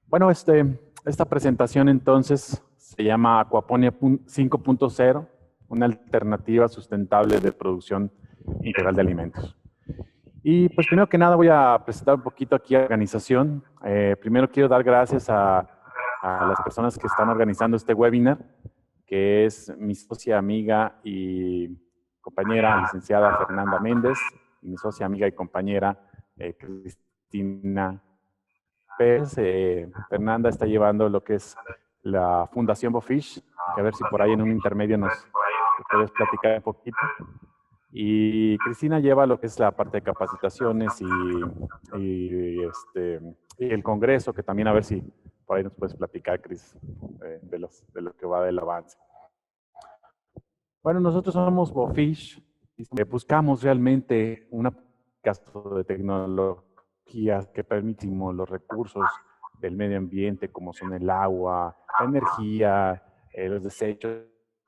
Bueno, esta presentación entonces se llama Aquaponia 5.0, una alternativa sustentable de producción integral de alimentos. Y pues primero que nada voy a presentar un poquito aquí a la organización. Primero quiero dar gracias a las personas que están organizando este webinar, que es mi socia, amiga y compañera, licenciada Fernanda Méndez, y mi socia, amiga y compañera Cristina Pérez. Fernanda está llevando lo que es la Fundación Bofish, que a ver si por ahí en un intermedio nos puedes platicar un poquito. Y Cristina lleva lo que es la parte de capacitaciones y el congreso, que también a ver si por ahí nos puedes platicar, Cris, de lo que va del avance. Bueno, nosotros somos Bofish, buscamos realmente una aplicación de tecnologías que permitimos los recursos del medio ambiente, como son el agua, la energía, los desechos,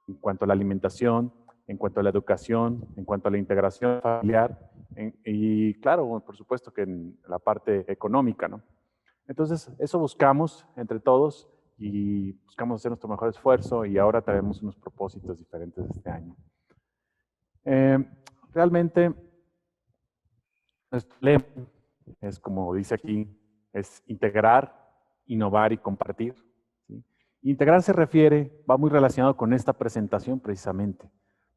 en cuanto a la alimentación, en cuanto a la educación, en cuanto a la integración familiar, y claro, por supuesto que en la parte económica, ¿no? Entonces, eso buscamos entre todos y buscamos hacer nuestro mejor esfuerzo, y ahora traemos unos propósitos diferentes este año. Realmente, nuestro lema es, como dice aquí, es integrar, innovar y compartir, ¿sí? Integrar se refiere, va muy relacionado con esta presentación precisamente,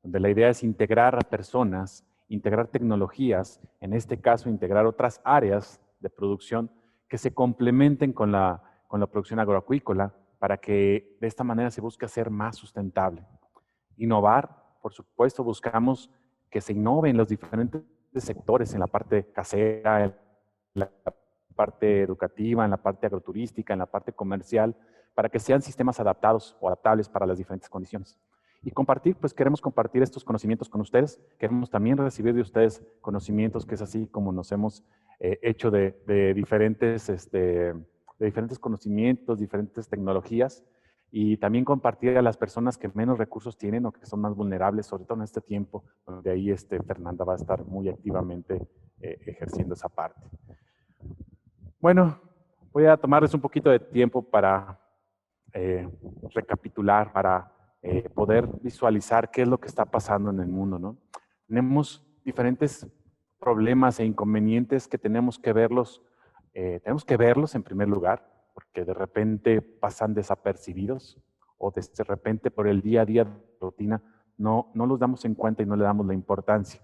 donde la idea es integrar a personas, integrar tecnologías, en este caso integrar otras áreas de producción que se complementen con la producción agroacuícola, para que de esta manera se busque ser más sustentable. Innovar, por supuesto, buscamos que se innove en los diferentes sectores, en la parte casera, en la parte educativa, en la parte agroturística, en la parte comercial, para que sean sistemas adaptados o adaptables para las diferentes condiciones. Y compartir, pues queremos compartir estos conocimientos con ustedes, queremos también recibir de ustedes conocimientos, que es así como nos hemos hecho de diferentes conocimientos, diferentes tecnologías, y también compartir a las personas que menos recursos tienen o que son más vulnerables, sobre todo en este tiempo, donde ahí Fernanda va a estar muy activamente ejerciendo esa parte. Bueno, voy a tomarles un poquito de tiempo para recapitular, para poder visualizar qué es lo que está pasando en el mundo, ¿no? Tenemos diferentes problemas e inconvenientes que tenemos que verlos en primer lugar, porque de repente pasan desapercibidos, o de repente por el día a día de rutina no los damos en cuenta y no le damos la importancia.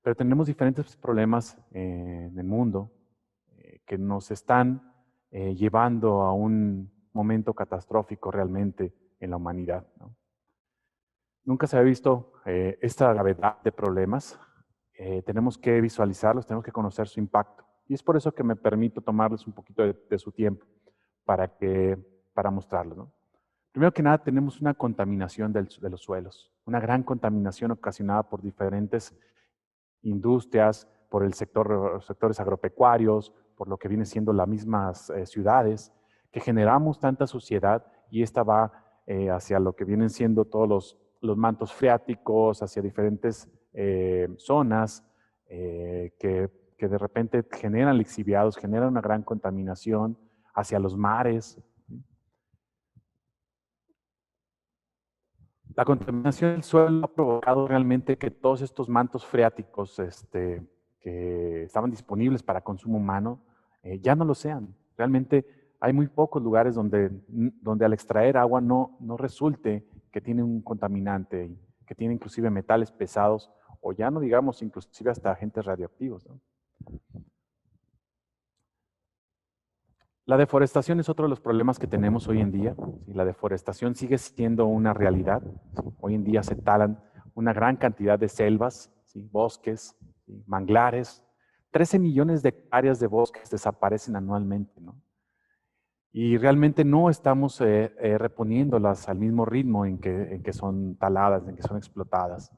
Pero tenemos diferentes problemas en el mundo que nos están llevando a un momento catastrófico realmente en la humanidad, ¿no? Nunca se había visto esta gravedad de problemas. Tenemos que visualizarlos, tenemos que conocer su impacto. Y es por eso que me permito tomarles un poquito de su tiempo para mostrarlos, ¿no? Primero que nada, tenemos una contaminación de los suelos, una gran contaminación ocasionada por diferentes industrias, por los sectores agropecuarios, por lo que viene siendo las mismas ciudades, que generamos tanta suciedad, y esta va hacia lo que vienen siendo todos los mantos freáticos, hacia diferentes zonas que de repente generan lixiviados, generan una gran contaminación hacia los mares. La contaminación del suelo ha provocado realmente que todos estos mantos freáticos que estaban disponibles para consumo humano ya no lo sean. Realmente hay muy pocos lugares donde al extraer agua no resulte que tiene un contaminante, que tiene inclusive metales pesados, o ya no digamos inclusive hasta agentes radioactivos, ¿no? La deforestación es otro de los problemas que tenemos hoy en día. La deforestación sigue siendo una realidad. Hoy en día se talan una gran cantidad de selvas, bosques, manglares. 13 millones de hectáreas de bosques desaparecen anualmente, ¿no? Y realmente no estamos reponiéndolas al mismo ritmo en que son taladas, en que son explotadas.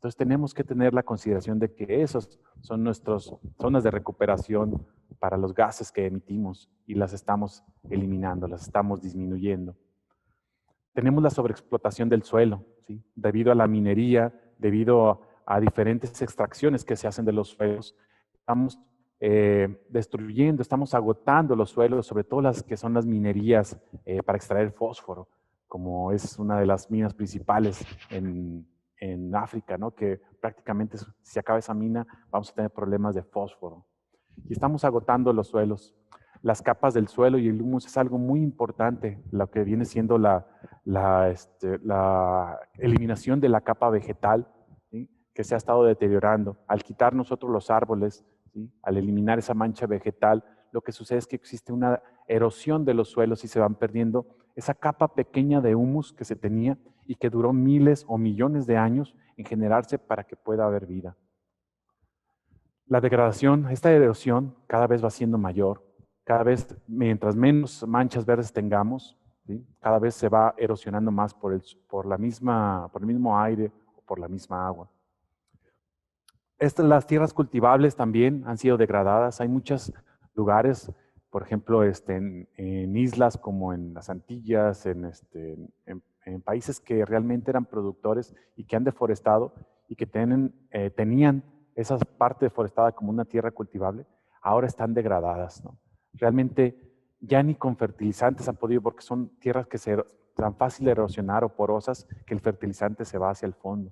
Entonces tenemos que tener la consideración de que esos son nuestras zonas de recuperación para los gases que emitimos y las estamos eliminando, las estamos disminuyendo. Tenemos la sobreexplotación del suelo, ¿sí? Debido a la minería, debido a diferentes extracciones que se hacen de los suelos, estamos destruyendo, estamos agotando los suelos, sobre todo las que son las minerías para extraer fósforo, como es una de las minas principales en África, ¿no? Que prácticamente si se acaba esa mina vamos a tener problemas de fósforo. Y estamos agotando los suelos. Las capas del suelo y el humus es algo muy importante, lo que viene siendo la eliminación de la capa vegetal, ¿sí? Que se ha estado deteriorando. Al quitar nosotros los árboles, ¿sí? Al eliminar esa mancha vegetal, lo que sucede es que existe una erosión de los suelos y se van perdiendo esa capa pequeña de humus que se tenía y que duró miles o millones de años en generarse para que pueda haber vida. La degradación, esta erosión cada vez va siendo mayor. Cada vez, mientras menos manchas verdes tengamos, ¿sí? Cada vez se va erosionando más por el mismo aire o por la misma agua. Las tierras cultivables también han sido degradadas. Hay muchos lugares, por ejemplo, en islas como en las Antillas, en países que realmente eran productores y que han deforestado y que tenían esa parte deforestada como una tierra cultivable, ahora están degradadas, ¿no? Realmente ya ni con fertilizantes han podido, porque son tierras que tan fácil de erosionar o porosas que el fertilizante se va hacia el fondo.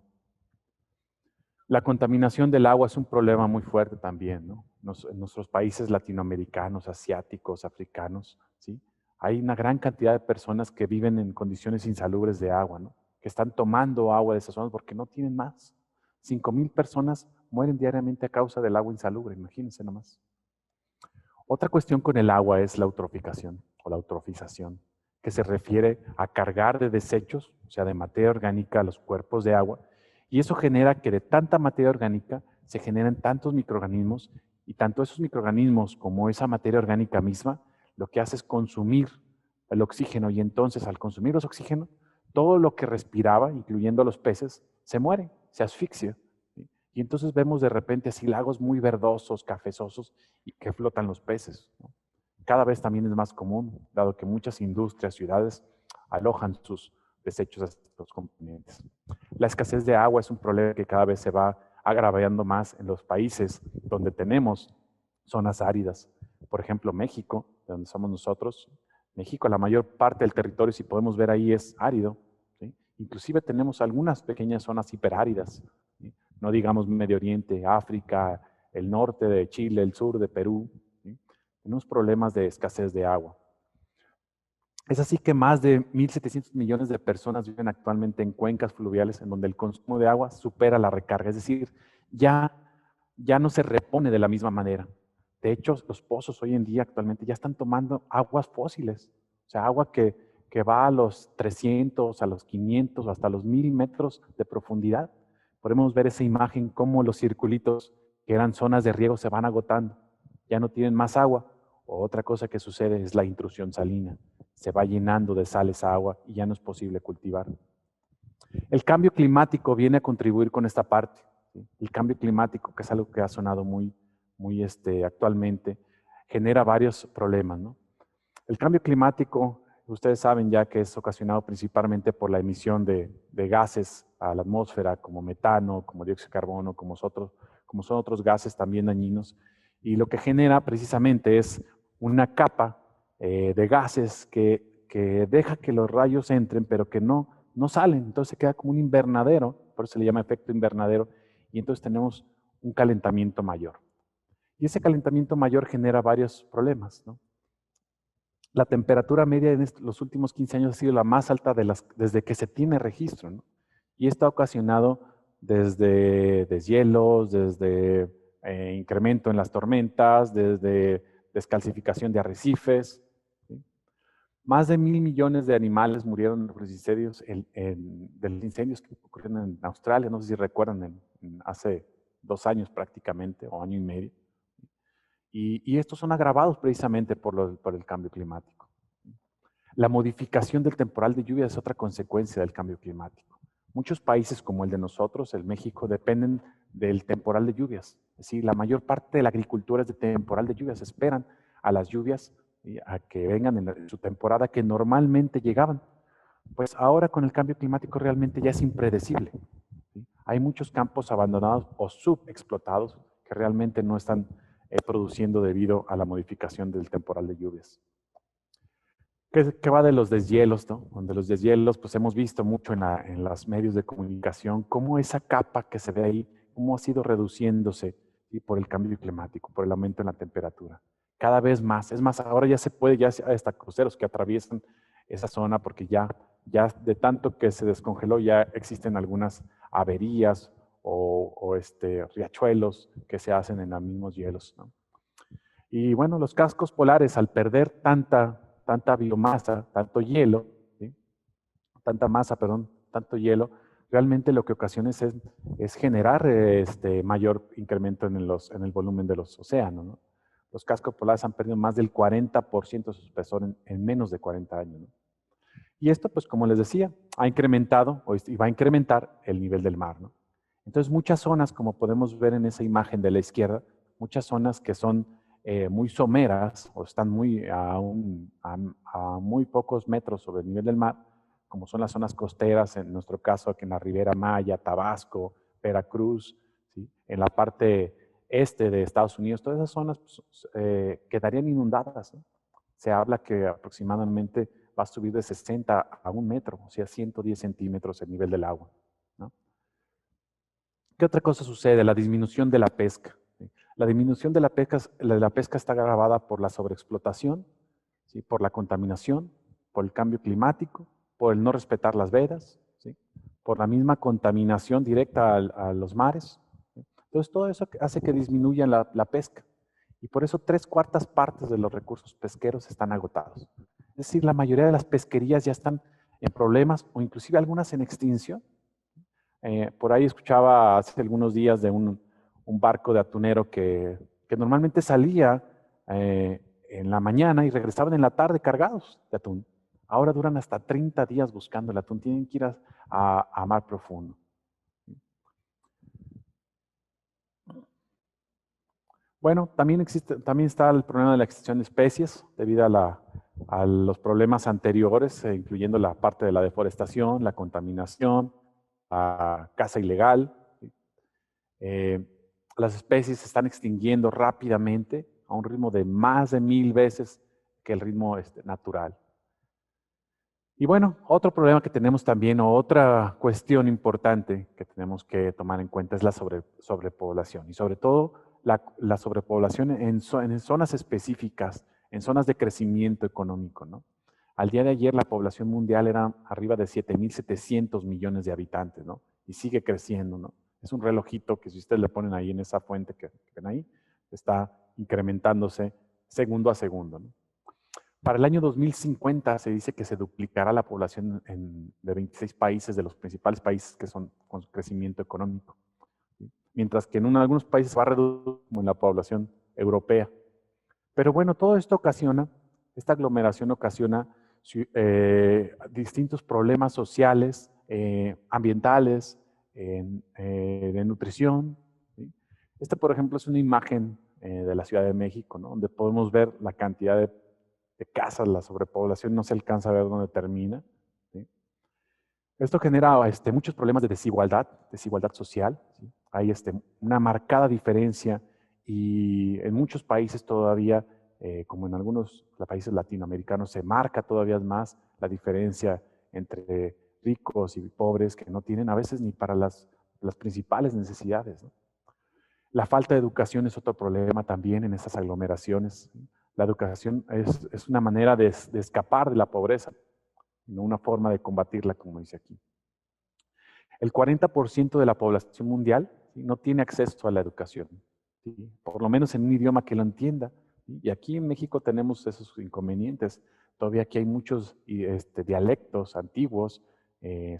La contaminación del agua es un problema muy fuerte también, ¿no? En nuestros países latinoamericanos, asiáticos, africanos, ¿sí? Hay una gran cantidad de personas que viven en condiciones insalubres de agua, ¿no? Que están tomando agua de esas zonas porque no tienen más. 5,000 personas mueren diariamente a causa del agua insalubre, imagínense nomás. Otra cuestión con el agua es la eutroficación o la eutrofización, que se refiere a cargar de desechos, o sea, de materia orgánica a los cuerpos de agua, y eso genera que de tanta materia orgánica se generen tantos microorganismos, y tanto esos microorganismos como esa materia orgánica misma, lo que hace es consumir el oxígeno, y entonces al consumir los oxígenos, todo lo que respiraba, incluyendo los peces, se muere, se asfixia. Y entonces vemos de repente así lagos muy verdosos, cafezosos, y que flotan los peces, ¿no? Cada vez también es más común, dado que muchas industrias, ciudades, alojan sus desechos a estos componentes. La escasez de agua es un problema que cada vez se va agravando más en los países donde tenemos zonas áridas. Por ejemplo, México, de donde somos nosotros. México, la mayor parte del territorio, si podemos ver ahí, es árido, ¿sí? Inclusive tenemos algunas pequeñas zonas hiperáridas, ¿sí? No digamos Medio Oriente, África, el norte de Chile, el sur de Perú, ¿sí? Tenemos problemas de escasez de agua. Es así que más de 1.700 millones de personas viven actualmente en cuencas fluviales en donde el consumo de agua supera la recarga, es decir, ya no se repone de la misma manera. De hecho, los pozos hoy en día actualmente ya están tomando aguas fósiles, o sea, agua que va a los 300, a los 500, hasta los 1,000 metros de profundidad. Podemos ver esa imagen, cómo los circulitos que eran zonas de riego se van agotando, ya no tienen más agua. O otra cosa que sucede es la intrusión salina. Se va llenando de sal esa agua y ya no es posible cultivar. El cambio climático viene a contribuir con esta parte, ¿sí? El cambio climático, que es algo que ha sonado muy actualmente, genera varios problemas, ¿no? El cambio climático, ustedes saben ya que es ocasionado principalmente por la emisión de gases a la atmósfera, como metano, como dióxido de carbono, como son otros gases también dañinos. Y lo que genera precisamente es una capa de gases que deja que los rayos entren, pero que no salen. Entonces se queda como un invernadero, por eso se le llama efecto invernadero, y entonces tenemos un calentamiento mayor. Y ese calentamiento mayor genera varios problemas, ¿no? La temperatura media en los últimos 15 años ha sido la más alta desde que se tiene registro, ¿no? Y esto ha ocasionado desde deshielos, desde incremento en las tormentas, desde descalcificación de arrecifes, ¿sí? Más de 1,000 millones de animales murieron en los incendios, de los incendios que ocurrieron en Australia, no sé si recuerdan, hace 2 años prácticamente, o año y medio. Y estos son agravados precisamente por el cambio climático. La modificación del temporal de lluvia es otra consecuencia del cambio climático. Muchos países como el de nosotros, el México, dependen del temporal de lluvias. Es decir, la mayor parte de la agricultura es de temporal de lluvias. Esperan a las lluvias y a que vengan en su temporada que normalmente llegaban. Pues ahora con el cambio climático realmente ya es impredecible. ¿Sí? Hay muchos campos abandonados o subexplotados que realmente no están produciendo debido a la modificación del temporal de lluvias. ¿Qué va de los deshielos, no? Donde los deshielos, pues hemos visto mucho en los medios de comunicación cómo esa capa que se ve ahí, cómo ha sido reduciéndose, ¿sí? Por el cambio climático, por el aumento en la temperatura. Cada vez más. Es más, ahora ya se puede, ya hay hasta cruceros que atraviesan esa zona porque ya de tanto que se descongeló, ya existen algunas averías o riachuelos que se hacen en los mismos hielos, ¿no? Y bueno, los cascos polares, al perder tanta biomasa, tanto hielo, ¿sí? Tanta masa, perdón, tanto hielo, realmente lo que ocasiona es generar mayor incremento en el volumen de los océanos, ¿no? Los cascos polares han perdido más del 40% de su espesor en menos de 40 años, ¿no? Y esto, pues como les decía, ha incrementado y va a incrementar el nivel del mar, ¿no? Entonces, muchas zonas, como podemos ver en esa imagen de la izquierda, muchas zonas que son muy someras o están a muy pocos metros sobre el nivel del mar, como son las zonas costeras, en nuestro caso aquí en la Ribera Maya, Tabasco, Veracruz, ¿sí? En la parte este de Estados Unidos, todas esas zonas pues, quedarían inundadas, ¿no? Se habla que aproximadamente va a subir de 60 a 1 metro, o sea, 110 centímetros el nivel del agua, ¿no? ¿Qué otra cosa sucede? La disminución de la pesca. ¿Sí? La disminución de la pesca está agravada por la sobreexplotación, ¿sí? Por la contaminación, por el cambio climático, por el no respetar las vedas, ¿sí? Por la misma contaminación directa a los mares, ¿sí? Entonces, todo eso hace que disminuya la pesca. Y por eso 3/4 partes de los recursos pesqueros están agotados. Es decir, la mayoría de las pesquerías ya están en problemas o inclusive algunas en extinción. Por ahí escuchaba hace algunos días de un barco de atunero que normalmente salía en la mañana y regresaban en la tarde cargados de atún. Ahora duran hasta 30 días buscando el atún. Tienen que ir a mar profundo. Bueno, también está el problema de la extinción de especies debido a los problemas anteriores, incluyendo la parte de la deforestación, la contaminación, la caza ilegal. ¿Sí? Las especies se están extinguiendo rápidamente a un ritmo de más de 1000 veces que el ritmo natural. Y bueno, otro problema que tenemos también, o otra cuestión importante que tenemos que tomar en cuenta es la sobrepoblación. Y sobre todo la sobrepoblación en zonas específicas, en zonas de crecimiento económico, ¿no? Al día de ayer la población mundial era arriba de 7.700 millones de habitantes, ¿no? Y sigue creciendo, ¿no? Es un relojito que si ustedes le ponen ahí en esa fuente que ven ahí, está incrementándose segundo a segundo, ¿no? Para el año 2050 se dice que se duplicará la población de 26 países, de los principales países que son con crecimiento económico. ¿Sí? Mientras que en algunos países va a reducir, como en la población europea. Pero bueno, todo esto esta aglomeración ocasiona distintos problemas sociales, ambientales, de nutrición. ¿Sí? Por ejemplo, es una imagen de la Ciudad de México, ¿no? Donde podemos ver la cantidad de casas, la sobrepoblación no se alcanza a ver dónde termina. ¿Sí? Esto genera muchos problemas de desigualdad social. ¿Sí? Hay una marcada diferencia y en muchos países todavía, como en algunos países latinoamericanos, se marca todavía más la diferencia entre ricos y pobres que no tienen a veces ni para las principales necesidades, ¿no? La falta de educación es otro problema también en esas aglomeraciones. La educación es una manera de escapar de la pobreza, no una forma de combatirla, como dice aquí. El 40% de la población mundial, ¿sí? No tiene acceso a la educación, ¿sí? Por lo menos en un idioma que lo entienda. ¿Sí? Y aquí en México tenemos esos inconvenientes. Todavía aquí hay muchos dialectos antiguos,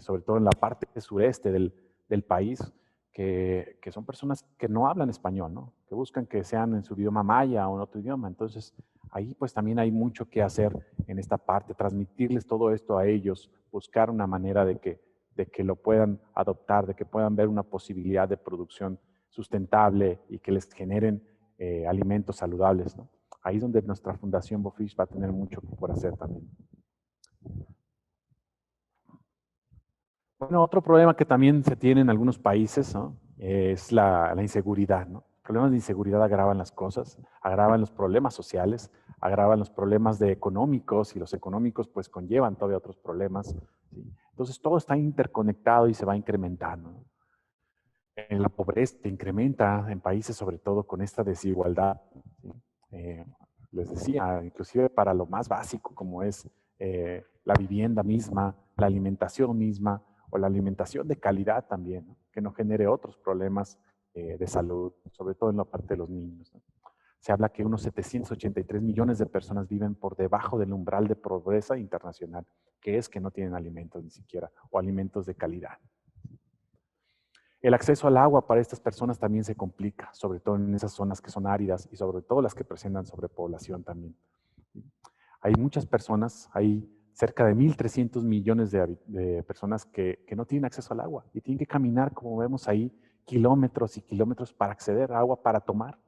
sobre todo en la parte sureste del país, que son personas que no hablan español, ¿no? Que buscan que sean en su idioma maya o en otro idioma. Entonces, ahí pues también hay mucho que hacer en esta parte, transmitirles todo esto a ellos, buscar una manera de que de que lo puedan adoptar, de que puedan ver una posibilidad de producción sustentable y que les generen alimentos saludables, ¿no? Ahí es donde nuestra Fundación Bofish va a tener mucho por hacer también. Bueno, otro problema que también se tiene en algunos países, ¿no? Es la inseguridad, ¿no? Problemas de inseguridad agravan las cosas, agravan los problemas sociales, agravan los problemas económicos, y los económicos pues conllevan todavía otros problemas, ¿sí? Entonces todo está interconectado y se va incrementando, ¿no? La pobreza se incrementa en países sobre todo con esta desigualdad, ¿sí? Eh, Les decía, inclusive para lo más básico como es la vivienda misma, la alimentación misma, o la alimentación de calidad también, ¿no? Que no genere otros problemas de salud, sobre todo en la parte de los niños, ¿no? Se habla que unos 783 millones de personas viven por debajo del umbral de pobreza internacional, que es que no tienen alimentos ni siquiera, o alimentos de calidad. El acceso al agua para estas personas también se complica, sobre todo en esas zonas que son áridas y sobre todo las que presentan sobrepoblación también. Hay muchas personas, hay cerca de 1.300 millones de personas que no tienen acceso al agua y tienen que caminar, como vemos ahí, kilómetros y kilómetros para acceder a agua para tomar.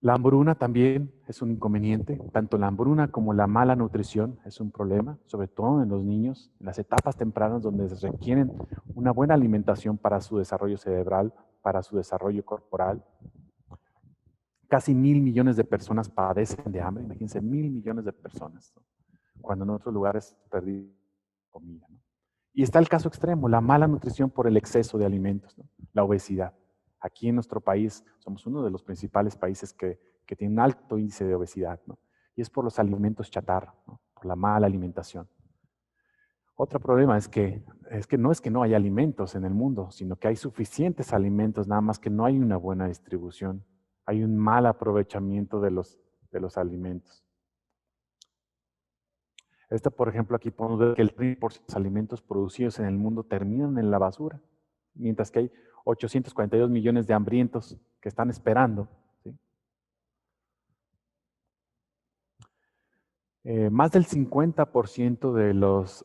La hambruna también es un inconveniente, tanto la hambruna como la mala nutrición es un problema, sobre todo en los niños, en las etapas tempranas donde se requieren una buena alimentación para su desarrollo cerebral, para su desarrollo corporal. Casi 1.000 millones de personas padecen de hambre, imagínense, 1.000 millones de personas, ¿no? Cuando en otros lugares perdí comida, ¿no? Y está el caso extremo, la mala nutrición por el exceso de alimentos, ¿no? La obesidad. Aquí en nuestro país somos uno de los principales países que tiene un alto índice de obesidad, ¿no? Y es por los alimentos chatarra, ¿no? Por la mala alimentación. Otro problema es que no hay alimentos en el mundo, sino que hay suficientes alimentos, nada más que no hay una buena distribución. Hay un mal aprovechamiento de los alimentos. Por ejemplo, aquí podemos ver que el 30% de los alimentos producidos en el mundo terminan en la basura, mientras que hay 842 millones de hambrientos que están esperando, ¿sí? Más del 50%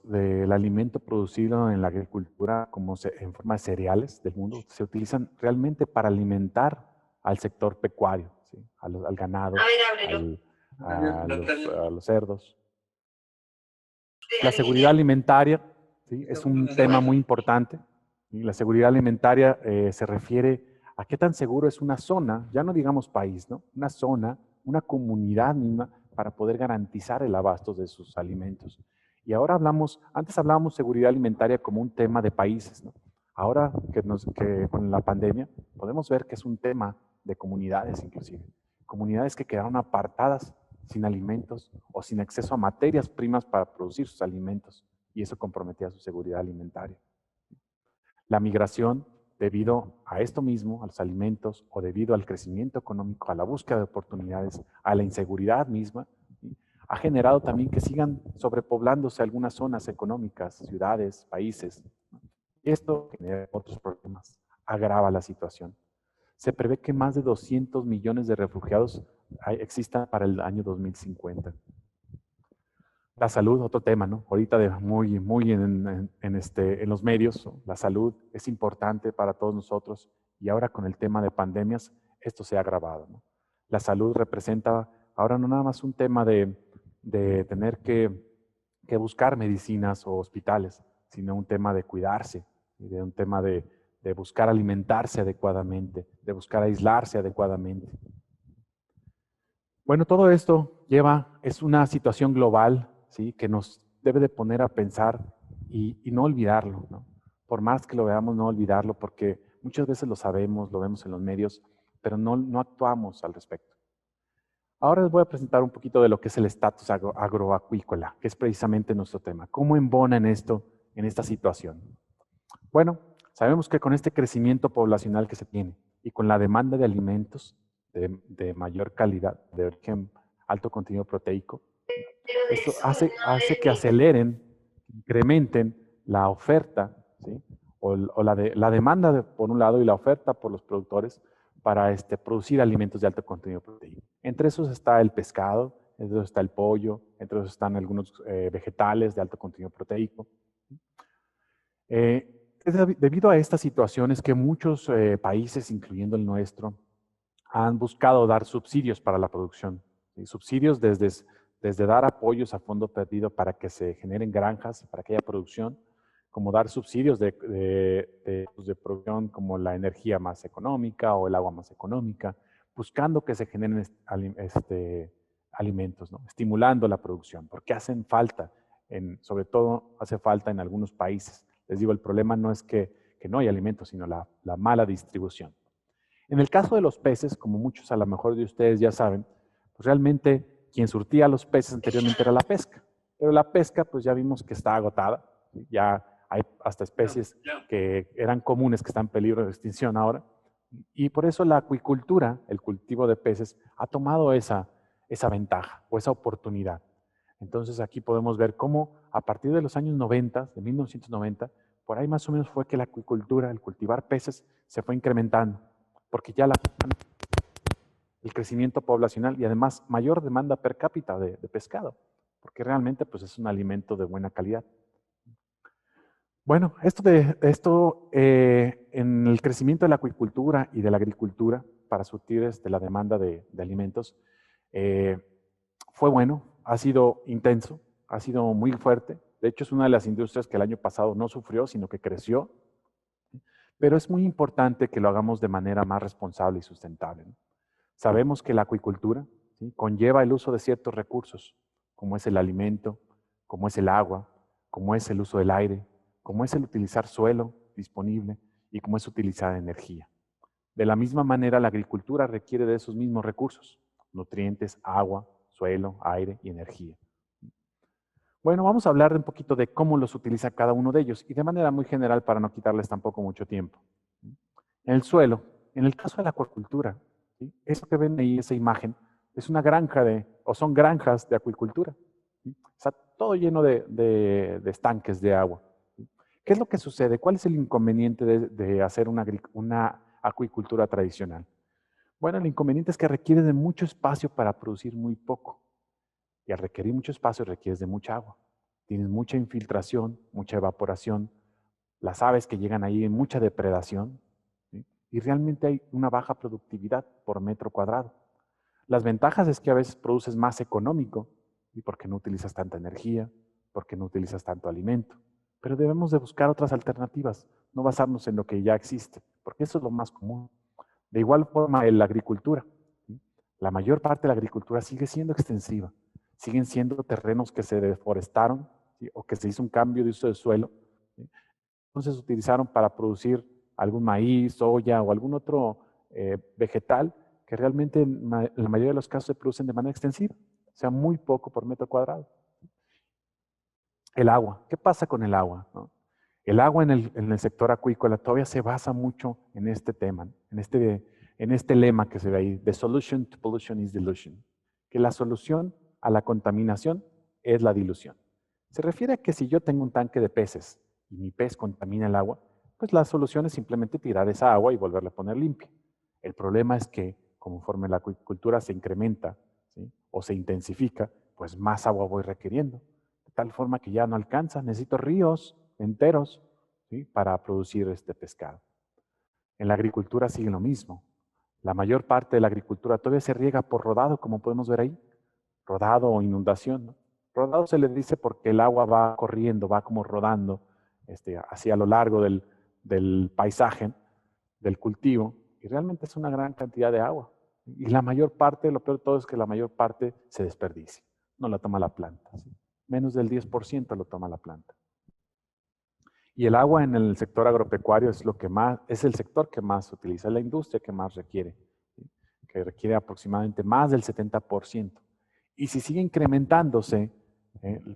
del alimento producido en la agricultura en forma de cereales del mundo se utilizan realmente para alimentar al sector pecuario, ¿sí? Al ganado, a los cerdos. La seguridad alimentaria, ¿sí? Es un tema muy importante. ¿Sí? La seguridad alimentaria se refiere a qué tan seguro es una zona, ya no digamos país, ¿no? Una zona, una comunidad misma, para poder garantizar el abasto de sus alimentos. Y ahora antes hablábamos seguridad alimentaria como un tema de países, ¿no? Ahora que con la pandemia podemos ver que es un tema de comunidades inclusive. Comunidades que quedaron apartadas sin alimentos o sin acceso a materias primas para producir sus alimentos, y eso comprometía su seguridad alimentaria. La migración, debido a esto mismo, a los alimentos, o debido al crecimiento económico, a la búsqueda de oportunidades, a la inseguridad misma, ¿sí? Ha generado también que sigan sobrepoblándose algunas zonas económicas, ciudades, países. Esto genera otros problemas, agrava la situación. Se prevé que más de 200 millones de refugiados existan para el año 2050. La salud, otro tema, ¿no? Ahorita muy en los medios, la salud es importante para todos nosotros, y ahora con el tema de pandemias, esto se ha agravado, ¿no? La salud representa ahora no nada más un tema de tener que buscar medicinas o hospitales, sino un tema de cuidarse, y de un tema de buscar alimentarse adecuadamente, de buscar aislarse adecuadamente. Bueno, todo esto es una situación global, ¿sí? Que nos debe de poner a pensar y no olvidarlo, ¿no? Por más que lo veamos, no olvidarlo, porque muchas veces lo sabemos, lo vemos en los medios, pero no actuamos al respecto. Ahora les voy a presentar un poquito de lo que es el estatus agroacuícola, que es precisamente nuestro tema. ¿Cómo embona en esta situación? Bueno, sabemos que con este crecimiento poblacional que se tiene y con la demanda de alimentos de mayor calidad, de origen alto contenido proteico, esto hace que aceleren, incrementen la oferta, ¿sí? O la demanda por un lado y la oferta por los productores para producir alimentos de alto contenido proteico. Entre esos está el pescado, entre esos está el pollo, entre esos están algunos vegetales de alto contenido proteico. Debido a estas situaciones que muchos países, incluyendo el nuestro, han buscado dar subsidios para la producción. ¿Sí? Subsidios desde dar apoyos a fondo perdido para que se generen granjas, para que haya producción, como dar subsidios de producción como la energía más económica o el agua más económica, buscando que se generen alimentos, ¿no? Estimulando la producción, porque hacen falta, sobre todo hace falta en algunos países. Les digo, el problema no es que no hay alimentos, sino la mala distribución. En el caso de los peces, como muchos a lo mejor de ustedes ya saben, pues realmente quien surtía a los peces anteriormente era la pesca. Pero la pesca, pues ya vimos que está agotada. ¿Sí? Ya hay hasta especies que eran comunes que están en peligro de extinción ahora. Y por eso la acuicultura, el cultivo de peces, ha tomado esa ventaja o esa oportunidad. Entonces aquí podemos ver cómo a partir de los años 90, de 1990, por ahí más o menos fue que la acuicultura, el cultivar peces, se fue incrementando porque ya el crecimiento poblacional y además mayor demanda per cápita de pescado, porque realmente pues, es un alimento de buena calidad. Bueno, esto en el crecimiento de la acuicultura y de la agricultura para surtir la demanda de alimentos fue bueno, ha sido intenso, ha sido muy fuerte. De hecho, es una de las industrias que el año pasado no sufrió, sino que creció. Pero es muy importante que lo hagamos de manera más responsable y sustentable, ¿no? Sabemos que la acuicultura, ¿sí?, conlleva el uso de ciertos recursos, como es el alimento, como es el agua, como es el uso del aire, como es el utilizar suelo disponible y como es utilizar energía. De la misma manera, la agricultura requiere de esos mismos recursos, nutrientes, agua, suelo, aire y energía. Bueno, vamos a hablar un poquito de cómo los utiliza cada uno de ellos y de manera muy general para no quitarles tampoco mucho tiempo. En el suelo, en el caso de la acuicultura, ¿sí?, eso que ven ahí, esa imagen, es una granja o son granjas de acuicultura. ¿Sí? Está todo lleno de estanques de agua. ¿Sí? ¿Qué es lo que sucede? ¿Cuál es el inconveniente de hacer una acuicultura tradicional? Bueno, el inconveniente es que requiere de mucho espacio para producir muy poco. Y al requerir mucho espacio requieres de mucha agua. Tienes mucha infiltración, mucha evaporación, las aves que llegan ahí en mucha depredación, ¿sí?, y realmente hay una baja productividad por metro cuadrado. Las ventajas es que a veces produces más económico, y porque no utilizas tanta energía, porque no utilizas tanto alimento. Pero debemos de buscar otras alternativas, no basarnos en lo que ya existe, porque eso es lo más común. De igual forma, en la agricultura, ¿sí?, la mayor parte de la agricultura sigue siendo extensiva. Siguen siendo terrenos que se deforestaron, ¿sí?, o que se hizo un cambio de uso del suelo, ¿sí? Entonces utilizaron para producir algún maíz, soya o algún otro vegetal que realmente en la mayoría de los casos se producen de manera extensiva, o sea, muy poco por metro cuadrado. El agua, ¿qué pasa con el agua? ¿No? El agua en el sector acuícola todavía se basa mucho en este tema, en este lema que se ve ahí: the solution to pollution is dilution, que la solución a la contaminación es la dilución. Se refiere a que si yo tengo un tanque de peces y mi pez contamina el agua, pues la solución es simplemente tirar esa agua y volverla a poner limpia. El problema es que conforme la acuicultura se incrementa, ¿sí?, o se intensifica, pues más agua voy requiriendo, de tal forma que ya no alcanza, necesito ríos enteros, ¿sí?, para producir este pescado. En la agricultura sigue lo mismo. La mayor parte de la agricultura todavía se riega por rodado, como podemos ver ahí, rodado o inundación, ¿no? Rodado se le dice porque el agua va corriendo, va como rodando hacia lo largo del paisaje, del cultivo, y realmente es una gran cantidad de agua. Y la mayor parte, lo peor de todo es que la mayor parte se desperdicia, no la toma la planta, ¿sí? Menos del 10% lo toma la planta. Y el agua en el sector agropecuario es el sector que más se utiliza, es la industria que más requiere, ¿sí?, que requiere aproximadamente más del 70%. Y si sigue incrementándose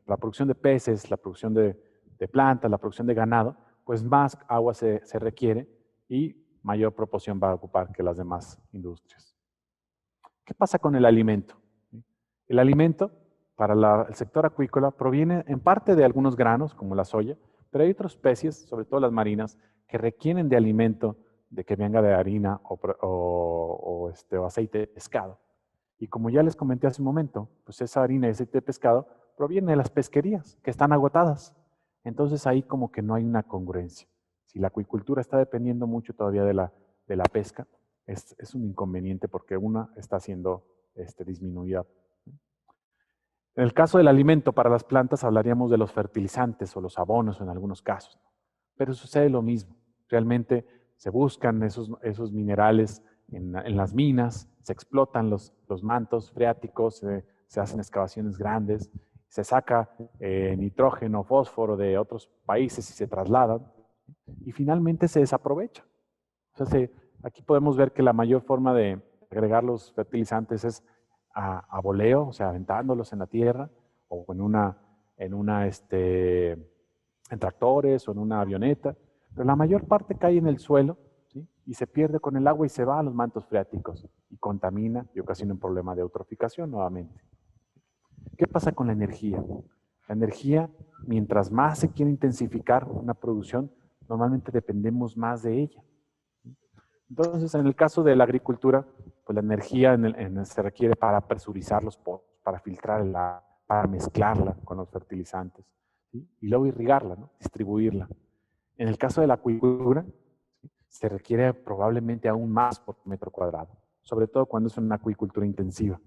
la producción de peces, la producción de plantas, la producción de ganado, pues más agua se requiere y mayor proporción va a ocupar que las demás industrias. ¿Qué pasa con el alimento? El alimento para el sector acuícola proviene en parte de algunos granos, como la soya, pero hay otras especies, sobre todo las marinas, que requieren de alimento de que venga de harina o aceite de pescado. Y como ya les comenté hace un momento, pues esa harina y aceite de pescado proviene de las pesquerías, que están agotadas. Entonces ahí como que no hay una congruencia. Si la acuicultura está dependiendo mucho todavía de la pesca, es un inconveniente porque una está siendo disminuida. En el caso del alimento para las plantas hablaríamos de los fertilizantes o los abonos en algunos casos, ¿no? Pero sucede lo mismo. Realmente se buscan esos minerales en las minas, se explotan los mantos freáticos, se hacen excavaciones grandes, se saca nitrógeno, fósforo de otros países y se trasladan y finalmente se desaprovecha. O sea, aquí podemos ver que la mayor forma de agregar los fertilizantes es a voleo, o sea, aventándolos en la tierra o en tractores o en una avioneta, pero la mayor parte cae en el suelo, ¿sí? Y se pierde con el agua y se va a los mantos freáticos y contamina y ocasiona un problema de eutroficación nuevamente. ¿Qué pasa con la energía? La energía, mientras más se quiere intensificar una producción, normalmente dependemos más de ella. Entonces, en el caso de la agricultura, pues la energía se requiere para presurizar los pozos, para filtrar el agua, para mezclarla con los fertilizantes, ¿sí? Y luego irrigarla, ¿no? Distribuirla. En el caso de la acuicultura, ¿sí? Se requiere probablemente aún más por metro cuadrado, sobre todo cuando es una acuicultura intensiva,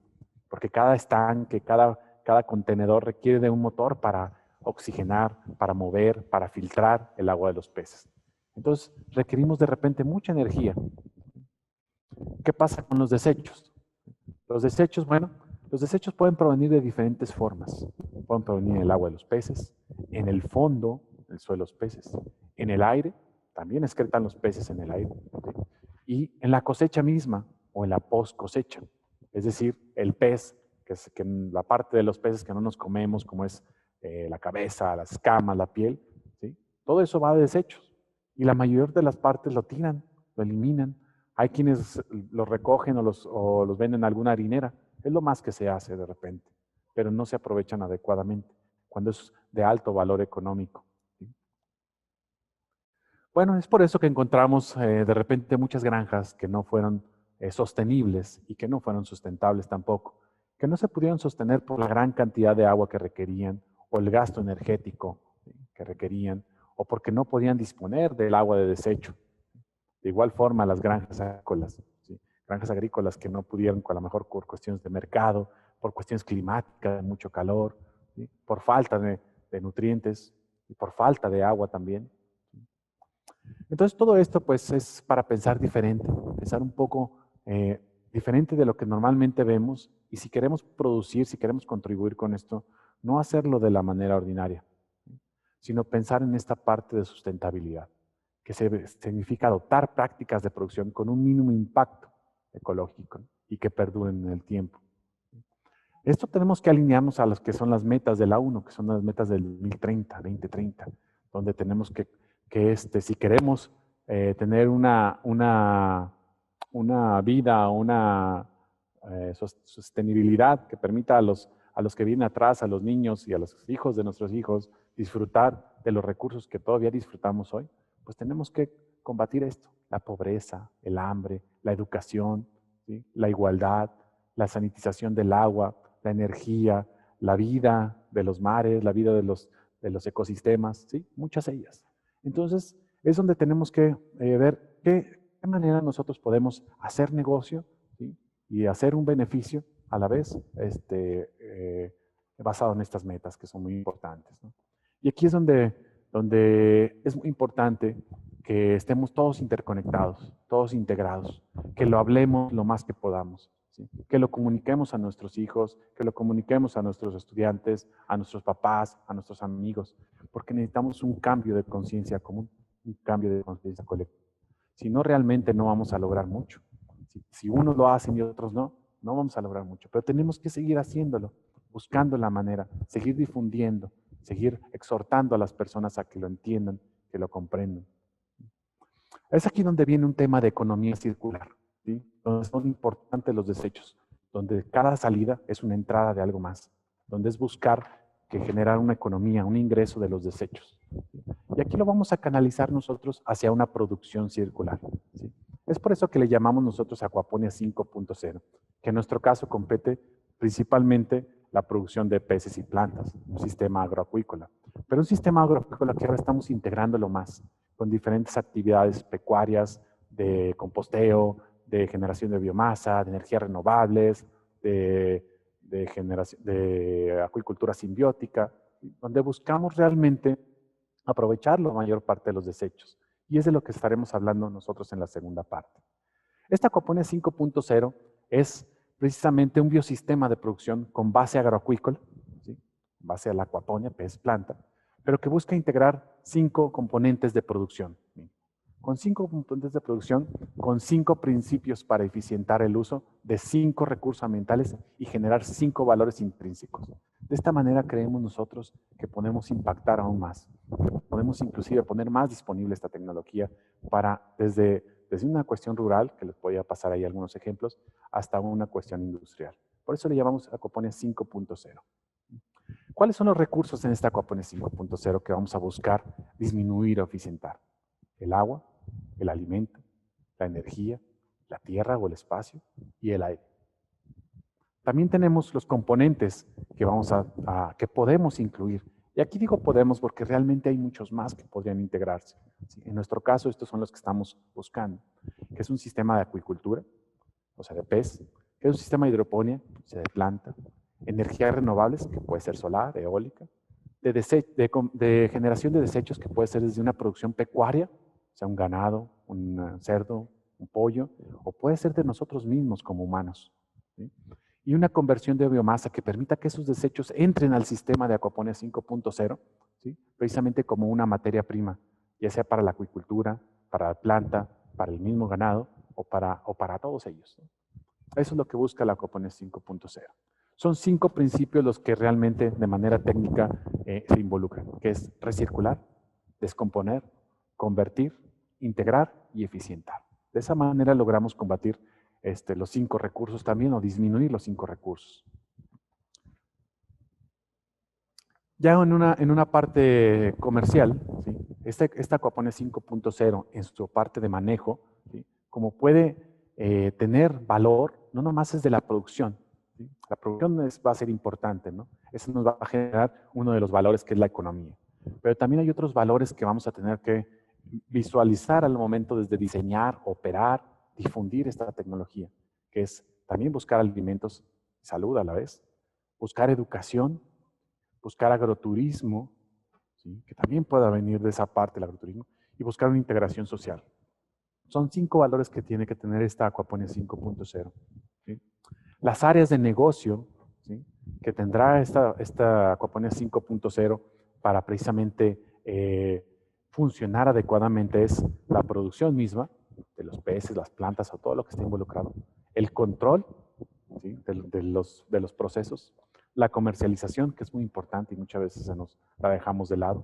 porque cada estanque, cada contenedor requiere de un motor para oxigenar, para mover, para filtrar el agua de los peces. Entonces, requerimos de repente mucha energía. ¿Qué pasa con los desechos? Los desechos, bueno, los desechos pueden provenir de diferentes formas. Pueden provenir en el agua de los peces, en el fondo, el suelo de los peces, en el aire, también excretan los peces en el aire, ¿sí? Y en la cosecha misma o en la post cosecha. Es decir, el pez, que la parte de los peces que no nos comemos, como es la cabeza, las escamas, la piel, ¿sí? Todo eso va de desechos. Y la mayor de las partes lo tiran, lo eliminan. Hay quienes los recogen o los venden en alguna harinera. Es lo más que se hace de repente, pero no se aprovechan adecuadamente cuando es de alto valor económico, ¿sí? Bueno, es por eso que encontramos de repente muchas granjas que no fueron sostenibles y que no fueron sustentables tampoco, que no se pudieron sostener por la gran cantidad de agua que requerían o el gasto energético, ¿sí?, que requerían, o porque no podían disponer del agua de desecho. De igual forma, las granjas agrícolas, ¿sí? Granjas agrícolas que no pudieron, a lo mejor por cuestiones de mercado, por cuestiones climáticas, de mucho calor, ¿sí?, por falta de nutrientes y por falta de agua también. Entonces, todo esto pues es para pensar diferente, pensar un poco diferente de lo que normalmente vemos y si queremos producir, si queremos contribuir con esto, no hacerlo de la manera ordinaria, ¿sí?, sino pensar en esta parte de sustentabilidad, que significa adoptar prácticas de producción con un mínimo impacto ecológico y que perduren en el tiempo. Esto tenemos que alinearnos a las que son las metas de la ONU, que son las metas del 2030, donde tenemos que si queremos tener una vida, una sostenibilidad que permita a los que vienen atrás, a los niños y a los hijos de nuestros hijos, disfrutar de los recursos que todavía disfrutamos hoy, pues tenemos que combatir esto: la pobreza, el hambre, la educación, ¿sí?, la igualdad, la sanitización del agua, la energía, la vida de los mares, la vida de los ecosistemas, ¿sí? Muchas de ellas. Entonces, es donde tenemos que ver qué manera nosotros podemos hacer negocio, ¿sí?, y hacer un beneficio a la vez basado en estas metas que son muy importantes, ¿no? Y aquí es donde es muy importante que estemos todos interconectados, todos integrados, que lo hablemos lo más que podamos, ¿sí?, que lo comuniquemos a nuestros hijos, que lo comuniquemos a nuestros estudiantes, a nuestros papás, a nuestros amigos, porque necesitamos un cambio de conciencia común, un cambio de conciencia colectiva. Si no, realmente no vamos a lograr mucho. Si unos lo hacen y otros no, no vamos a lograr mucho. Pero tenemos que seguir haciéndolo, buscando la manera, seguir difundiendo, seguir exhortando a las personas a que lo entiendan, que lo comprendan. Es aquí donde viene un tema de economía circular, ¿sí?, donde son importantes los desechos, donde cada salida es una entrada de algo más, donde es buscar que generar una economía, un ingreso de los desechos, ¿sí? Y aquí lo vamos a canalizar nosotros hacia una producción circular, ¿sí? Es por eso que le llamamos nosotros Aquaponia 5.0, que en nuestro caso compete principalmente la producción de peces y plantas, un sistema agroacuícola. Pero un sistema agropecuario que ahora estamos integrándolo más con diferentes actividades pecuarias de composteo, de generación de biomasa, de energías renovables, de acuicultura simbiótica, donde buscamos realmente aprovechar la mayor parte de los desechos. Y es de lo que estaremos hablando nosotros en la segunda parte. Esta Aquaponia 5.0 es precisamente un biosistema de producción con base agroacuícola, ¿sí? Base a la acuaponia, pez, planta, pero que busca integrar 5 componentes de producción. Con 5 componentes de producción, con 5 principios para eficientar el uso de 5 recursos ambientales y generar 5 valores intrínsecos. De esta manera creemos nosotros que podemos impactar aún más. Podemos inclusive poner más disponible esta tecnología para desde una cuestión rural, que les voy a pasar ahí algunos ejemplos, hasta una cuestión industrial. Por eso le llamamos Aquaponia 5.0. ¿Cuáles son los recursos en esta Aquaponia 5.0 que vamos a buscar disminuir o eficientar? El agua, el alimento, la energía, la tierra o el espacio y el aire. También tenemos los componentes que, que podemos incluir. Y aquí digo podemos porque realmente hay muchos más que podrían integrarse. ¿Sí? En nuestro caso, estos son los que estamos buscando, que es un sistema de acuicultura, o sea, de pez, que es un sistema de hidroponía, o sea, de planta, energías renovables, que puede ser solar, eólica, de generación de desechos, que puede ser desde una producción pecuaria, o sea, un ganado, un cerdo, un pollo, o puede ser de nosotros mismos como humanos. ¿Sí? Y una conversión de biomasa que permita que esos desechos entren al sistema de Aquaponia 5.0, ¿sí? Precisamente como una materia prima, ya sea para la acuicultura, para la planta, para el mismo ganado o para todos ellos, ¿no? Eso es lo que busca la Aquaponia 5.0. Son 5 principios los que realmente de manera técnica se involucran, que es recircular, descomponer, convertir, integrar y eficientar. De esa manera logramos combatir los 5 recursos también o disminuir los 5 recursos. Ya en una parte comercial, ¿sí? Esta Aquaponia 5.0 en su parte de manejo, ¿sí? Como puede tener valor, no nomás es de la producción, ¿sí? La producción va a ser importante, ¿no? Eso nos va a generar uno de los valores que es la economía. Pero también hay otros valores que vamos a tener que visualizar al momento desde diseñar, operar, difundir esta tecnología, que es también buscar alimentos, salud a la vez, buscar educación, buscar agroturismo, ¿sí? Que también pueda venir de esa parte el agroturismo, y buscar una integración social. Son 5 valores que tiene que tener esta Aquaponia 5.0. ¿Sí? Las áreas de negocio, ¿sí? Que tendrá esta Aquaponia 5.0 para precisamente funcionar adecuadamente es la producción misma de los peces, las plantas o todo lo que esté involucrado, el control, ¿sí? de los procesos, la comercialización, que es muy importante y muchas veces la dejamos de lado,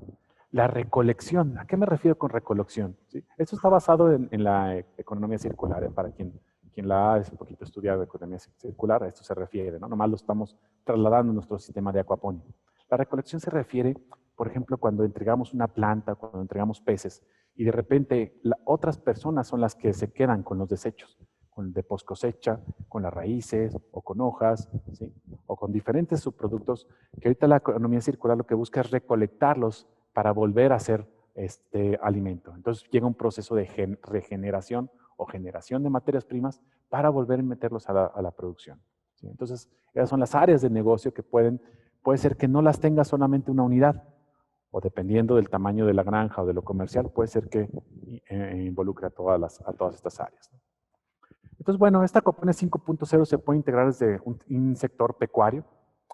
la recolección. ¿A qué me refiero con recolección? ¿Sí? Esto está basado en la economía circular, para quien la ha un poquito estudiado economía circular, a esto se refiere, ¿no? Nomás lo estamos trasladando a nuestro sistema de aquaponía. La recolección se refiere, por ejemplo, cuando entregamos una planta, cuando entregamos peces, y de repente otras personas son las que se quedan con los desechos, con de post cosecha, con las raíces o con hojas, ¿sí? O con diferentes subproductos, que ahorita la economía circular lo que busca es recolectarlos para volver a hacer alimento. Entonces llega un proceso de regeneración o generación de materias primas para volver a meterlos a la producción. ¿Sí? Entonces, esas son las áreas de negocio que puede ser que no las tenga solamente una unidad, o dependiendo del tamaño de la granja o de lo comercial, puede ser que involucre a todas estas áreas, ¿no? Entonces, bueno, esta Aquaponia 5.0 se puede integrar desde un sector pecuario.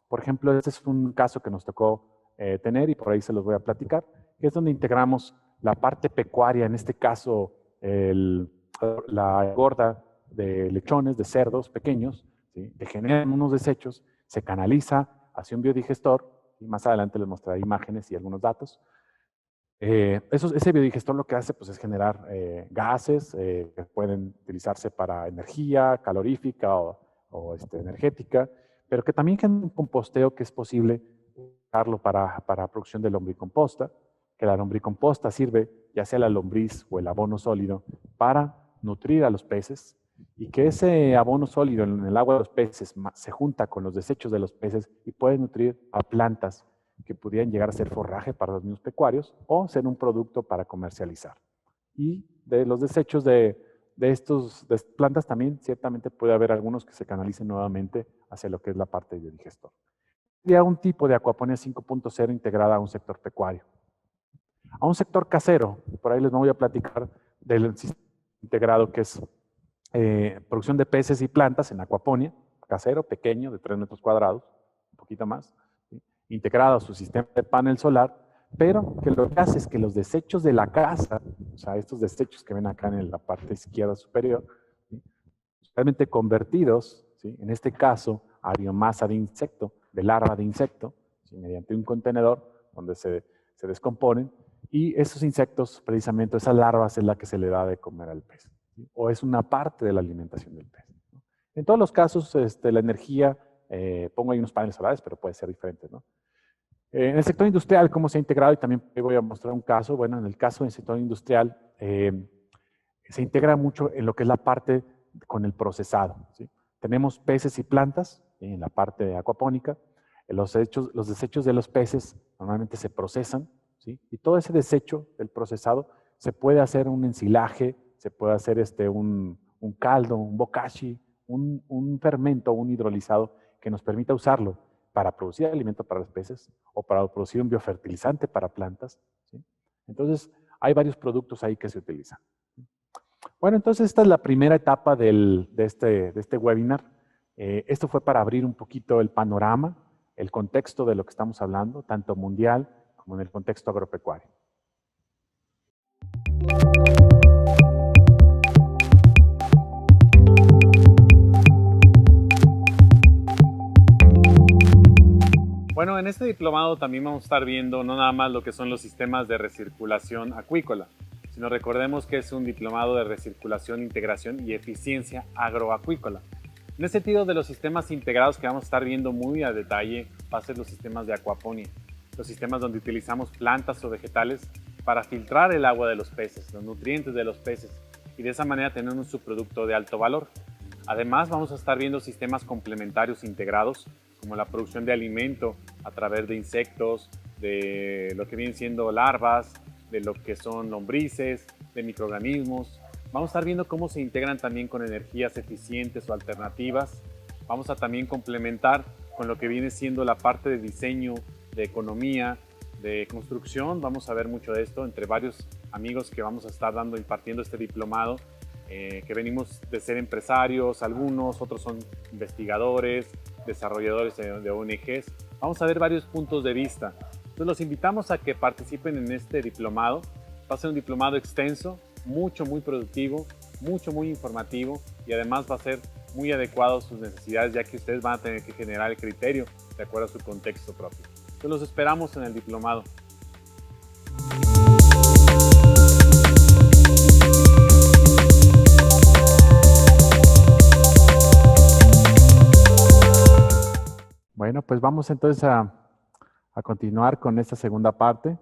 Por ejemplo, este es un caso que nos tocó tener y por ahí se los voy a platicar, que es donde integramos la parte pecuaria, en este caso la gorda de lechones, de cerdos pequeños, ¿sí? Que generan unos desechos, se canaliza hacia un biodigestor, y más adelante les mostraré imágenes y algunos datos. Ese biodigestor lo que hace pues, es generar gases que pueden utilizarse para energía calorífica o energética, pero que también genera un composteo que es posible usarlo para producción de lombricomposta, que la lombricomposta sirve, ya sea la lombriz o el abono sólido, para nutrir a los peces, y que ese abono sólido en el agua de los peces se junta con los desechos de los peces y puede nutrir a plantas que pudieran llegar a ser forraje para los mismos pecuarios o ser un producto para comercializar. Y de los desechos de estas plantas también ciertamente puede haber algunos que se canalicen nuevamente hacia lo que es la parte de biodigestor. Sería un tipo de acuaponía 5.0 integrada a un sector pecuario. A un sector casero, por ahí les voy a platicar del sistema integrado que es producción de peces y plantas en acuaponia, casero, pequeño, de 3 metros cuadrados, un poquito más, ¿sí? Integrado a su sistema de panel solar, pero que lo que hace es que los desechos de la casa, o sea, estos desechos que ven acá en la parte izquierda superior, ¿sí? Realmente convertidos, ¿sí? En este caso, a biomasa de insecto, de larva de insecto, ¿sí? Mediante un contenedor donde se descomponen, y esos insectos, precisamente, esas larvas es la que se le da de comer al pez, ¿sí? O es una parte de la alimentación del pez, ¿no? En todos los casos, la energía, pongo ahí unos paneles solares, pero puede ser diferente, ¿no? En el sector industrial, ¿cómo se ha integrado? Y también voy a mostrar un caso. Bueno, en el caso del sector industrial, se integra mucho en lo que es la parte con el procesado, ¿sí? Tenemos peces y plantas en la parte acuapónica. Los desechos de los peces normalmente se procesan, ¿sí? Y todo ese desecho del procesado se puede hacer un ensilaje, se puede hacer un caldo, un bokashi, un fermento, un hidrolizado que nos permita usarlo para producir alimento para los peces o para producir un biofertilizante para plantas, ¿sí? Entonces, hay varios productos ahí que se utilizan. Bueno, entonces esta es la primera etapa de este webinar. Esto fue para abrir un poquito el panorama, el contexto de lo que estamos hablando, tanto mundial como en el contexto agropecuario. Bueno, en este diplomado también vamos a estar viendo no nada más lo que son los sistemas de recirculación acuícola, sino recordemos que es un diplomado de recirculación, integración y eficiencia agroacuícola. En el sentido de los sistemas integrados que vamos a estar viendo muy a detalle, va a ser los sistemas de acuaponía, los sistemas donde utilizamos plantas o vegetales para filtrar el agua de los peces, los nutrientes de los peces, y de esa manera tener un subproducto de alto valor. Además, vamos a estar viendo sistemas complementarios integrados, como la producción de alimento a través de insectos, de lo que vienen siendo larvas, de lo que son lombrices, de microorganismos. Vamos a estar viendo cómo se integran también con energías eficientes o alternativas. Vamos a también complementar con lo que viene siendo la parte de diseño, de economía, de construcción. Vamos a ver mucho de esto entre varios amigos que vamos a estar impartiendo este diplomado, que venimos de ser empresarios, algunos, otros son investigadores, desarrolladores de ONGs. Vamos a ver varios puntos de vista. Entonces los invitamos a que participen en este diplomado. Va a ser un diplomado extenso, muy productivo, muy informativo, y además va a ser muy adecuado a sus necesidades, ya que ustedes van a tener que generar el criterio de acuerdo a su contexto propio. Entonces los esperamos en el diplomado. Bueno, pues vamos entonces a continuar con esta segunda parte.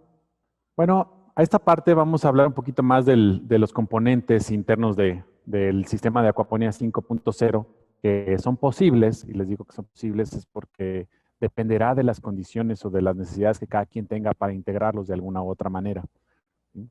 Bueno, a esta parte vamos a hablar un poquito más de los componentes internos del sistema de acuaponía 5.0 que son posibles, y les digo que son posibles es porque dependerá de las condiciones o de las necesidades que cada quien tenga para integrarlos de alguna u otra manera. ¿Sí?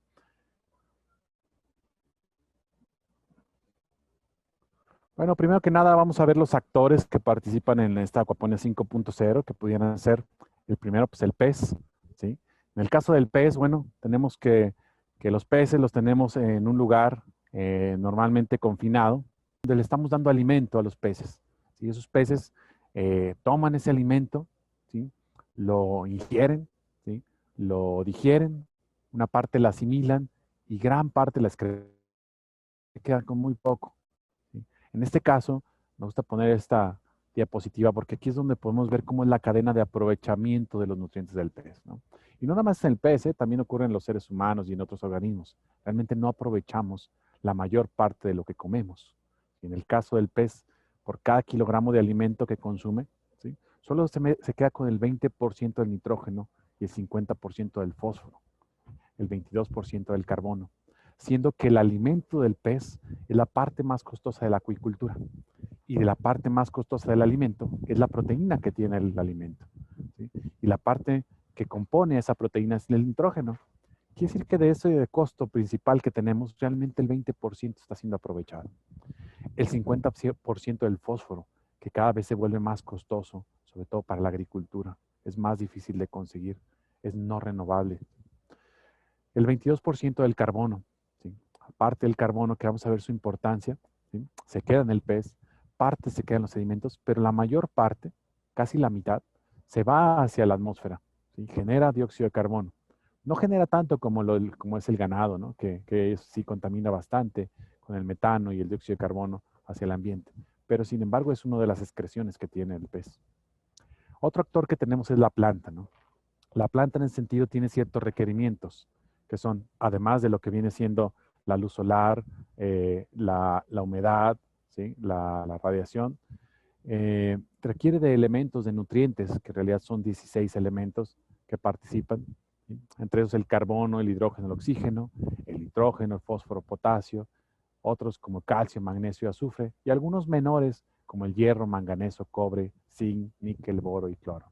Bueno, primero que nada vamos a ver los actores que participan en esta acuaponía 5.0, que pudieran ser el primero, pues el pez, ¿sí? En el caso del pez, bueno, tenemos que los peces los tenemos en un lugar normalmente confinado, donde le estamos dando alimento a los peces, ¿sí? Esos peces toman ese alimento, ¿sí? Lo ingieren, ¿sí? Lo digieren, una parte la asimilan y gran parte la quedan con muy poco, ¿sí? En este caso, me gusta poner esta diapositiva porque aquí es donde podemos ver cómo es la cadena de aprovechamiento de los nutrientes del pez, ¿no? Y no nada más en el pez, también ocurre en los seres humanos y en otros organismos. Realmente no aprovechamos la mayor parte de lo que comemos. Y en el caso del pez, por cada kilogramo de alimento que consume, ¿sí? Solo se queda con el 20% del nitrógeno y el 50% del fósforo, el 22% del carbono, siendo que el alimento del pez es la parte más costosa de la acuicultura. Y de la parte más costosa del alimento es la proteína que tiene el alimento, ¿sí? Y la parte que compone esa proteína es el nitrógeno. Quiere decir que de ese costo principal que tenemos, realmente el 20% está siendo aprovechado. El 50% del fósforo, que cada vez se vuelve más costoso, sobre todo para la agricultura, es más difícil de conseguir, es no renovable. El 22% del carbono, ¿sí? Aparte del carbono, que vamos a ver su importancia, ¿sí? Se queda en el pez, parte se queda en los sedimentos, pero la mayor parte, casi la mitad, se va hacia la atmósfera, ¿sí? Genera dióxido de carbono. No genera tanto como es el ganado, ¿no? Que sí contamina bastante con el metano y el dióxido de carbono hacia el ambiente. Pero sin embargo es una de las excreciones que tiene el pez. Otro actor que tenemos es la planta, ¿no? La planta en ese sentido tiene ciertos requerimientos, que son, además de lo que viene siendo la luz solar, la humedad, ¿sí? La radiación, requiere de elementos, de nutrientes, que en realidad son 16 elementos que participan, ¿sí? Entre ellos el carbono, el hidrógeno, el oxígeno, el nitrógeno, el fósforo, potasio, otros como calcio, magnesio, azufre, y algunos menores como el hierro, manganeso, cobre, zinc, níquel, boro y cloro.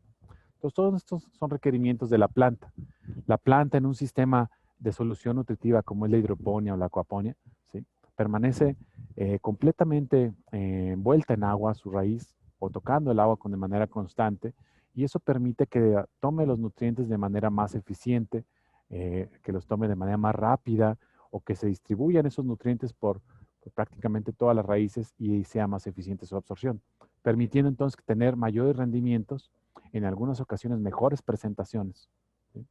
Entonces, todos estos son requerimientos de la planta. La planta en un sistema de solución nutritiva como es la hidroponía o la acuaponía, ¿sí? Permanece completamente envuelta en agua, su raíz, o tocando el agua de manera constante, y eso permite que tome los nutrientes de manera más eficiente, que los tome de manera más rápida, o que se distribuyan esos nutrientes por prácticamente todas las raíces y sea más eficiente su absorción, permitiendo entonces tener mayores rendimientos, en algunas ocasiones mejores presentaciones, ¿sí?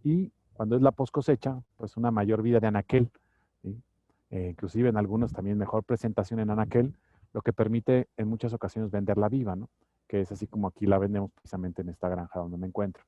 Y cuando es la post cosecha, pues una mayor vida de anaquel, ¿sí? Inclusive en algunos también mejor presentación en anaquel, lo que permite en muchas ocasiones venderla viva, ¿no? Que es así como aquí la vendemos precisamente en esta granja donde me encuentro.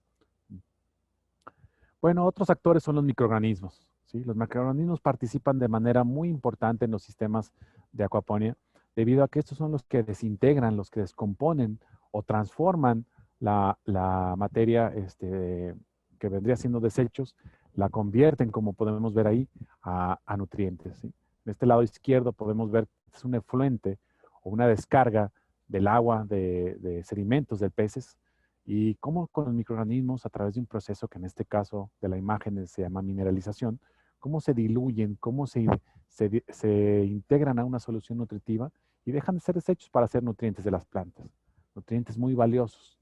Bueno, otros actores son los microorganismos, ¿sí? Los microorganismos participan de manera muy importante en los sistemas de acuaponía, debido a que estos son los que desintegran, los que descomponen o transforman la materia que vendría siendo desechos, la convierten, como podemos ver ahí, a nutrientes, ¿sí? En este lado izquierdo podemos ver que es un efluente o una descarga del agua de sedimentos de peces, y cómo con los microorganismos, a través de un proceso que en este caso de la imagen se llama mineralización, cómo se diluyen, cómo se integran a una solución nutritiva y dejan de ser desechos para ser nutrientes de las plantas, nutrientes muy valiosos.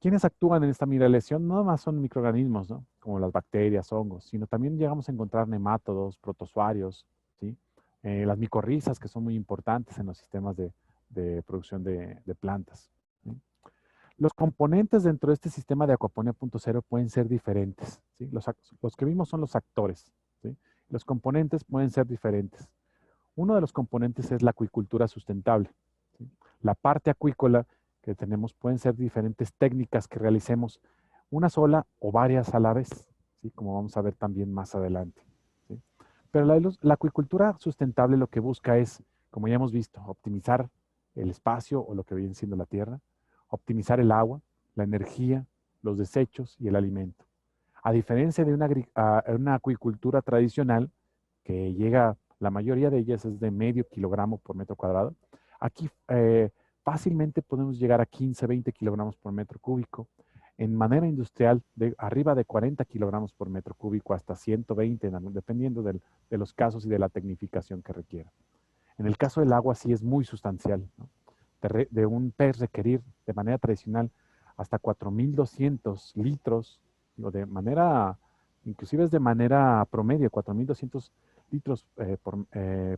¿Quiénes actúan en esta mineralización? No más son microorganismos, ¿no? Como las bacterias, hongos, sino también llegamos a encontrar nemátodos, protozoarios, ¿sí? Las micorrizas, que son muy importantes en los sistemas de producción de plantas, ¿sí? Los componentes dentro de este sistema de acuaponía 0.0 pueden ser diferentes, ¿sí? Los que vimos son los actores, ¿sí? Los componentes pueden ser diferentes. Uno de los componentes es la acuicultura sustentable, ¿sí? La parte acuícola que tenemos pueden ser diferentes técnicas que realicemos, una sola o varias a la vez, ¿sí? Como vamos a ver también más adelante, ¿sí? Pero la acuicultura sustentable lo que busca es, como ya hemos visto, optimizar el espacio o lo que viene siendo la tierra, optimizar el agua, la energía, los desechos y el alimento. A diferencia de una acuicultura tradicional, que llega, la mayoría de ellas es de medio kilogramo por metro cuadrado, aquí fácilmente podemos llegar a 15, 20 kilogramos por metro cúbico. En manera industrial, de arriba de 40 kilogramos por metro cúbico hasta 120, dependiendo de los casos y de la tecnificación que requiera. En el caso del agua sí es muy sustancial, ¿no? De un pez requerir de manera tradicional hasta 4.200 litros, digo, de manera, inclusive es de manera promedio, 4.200 litros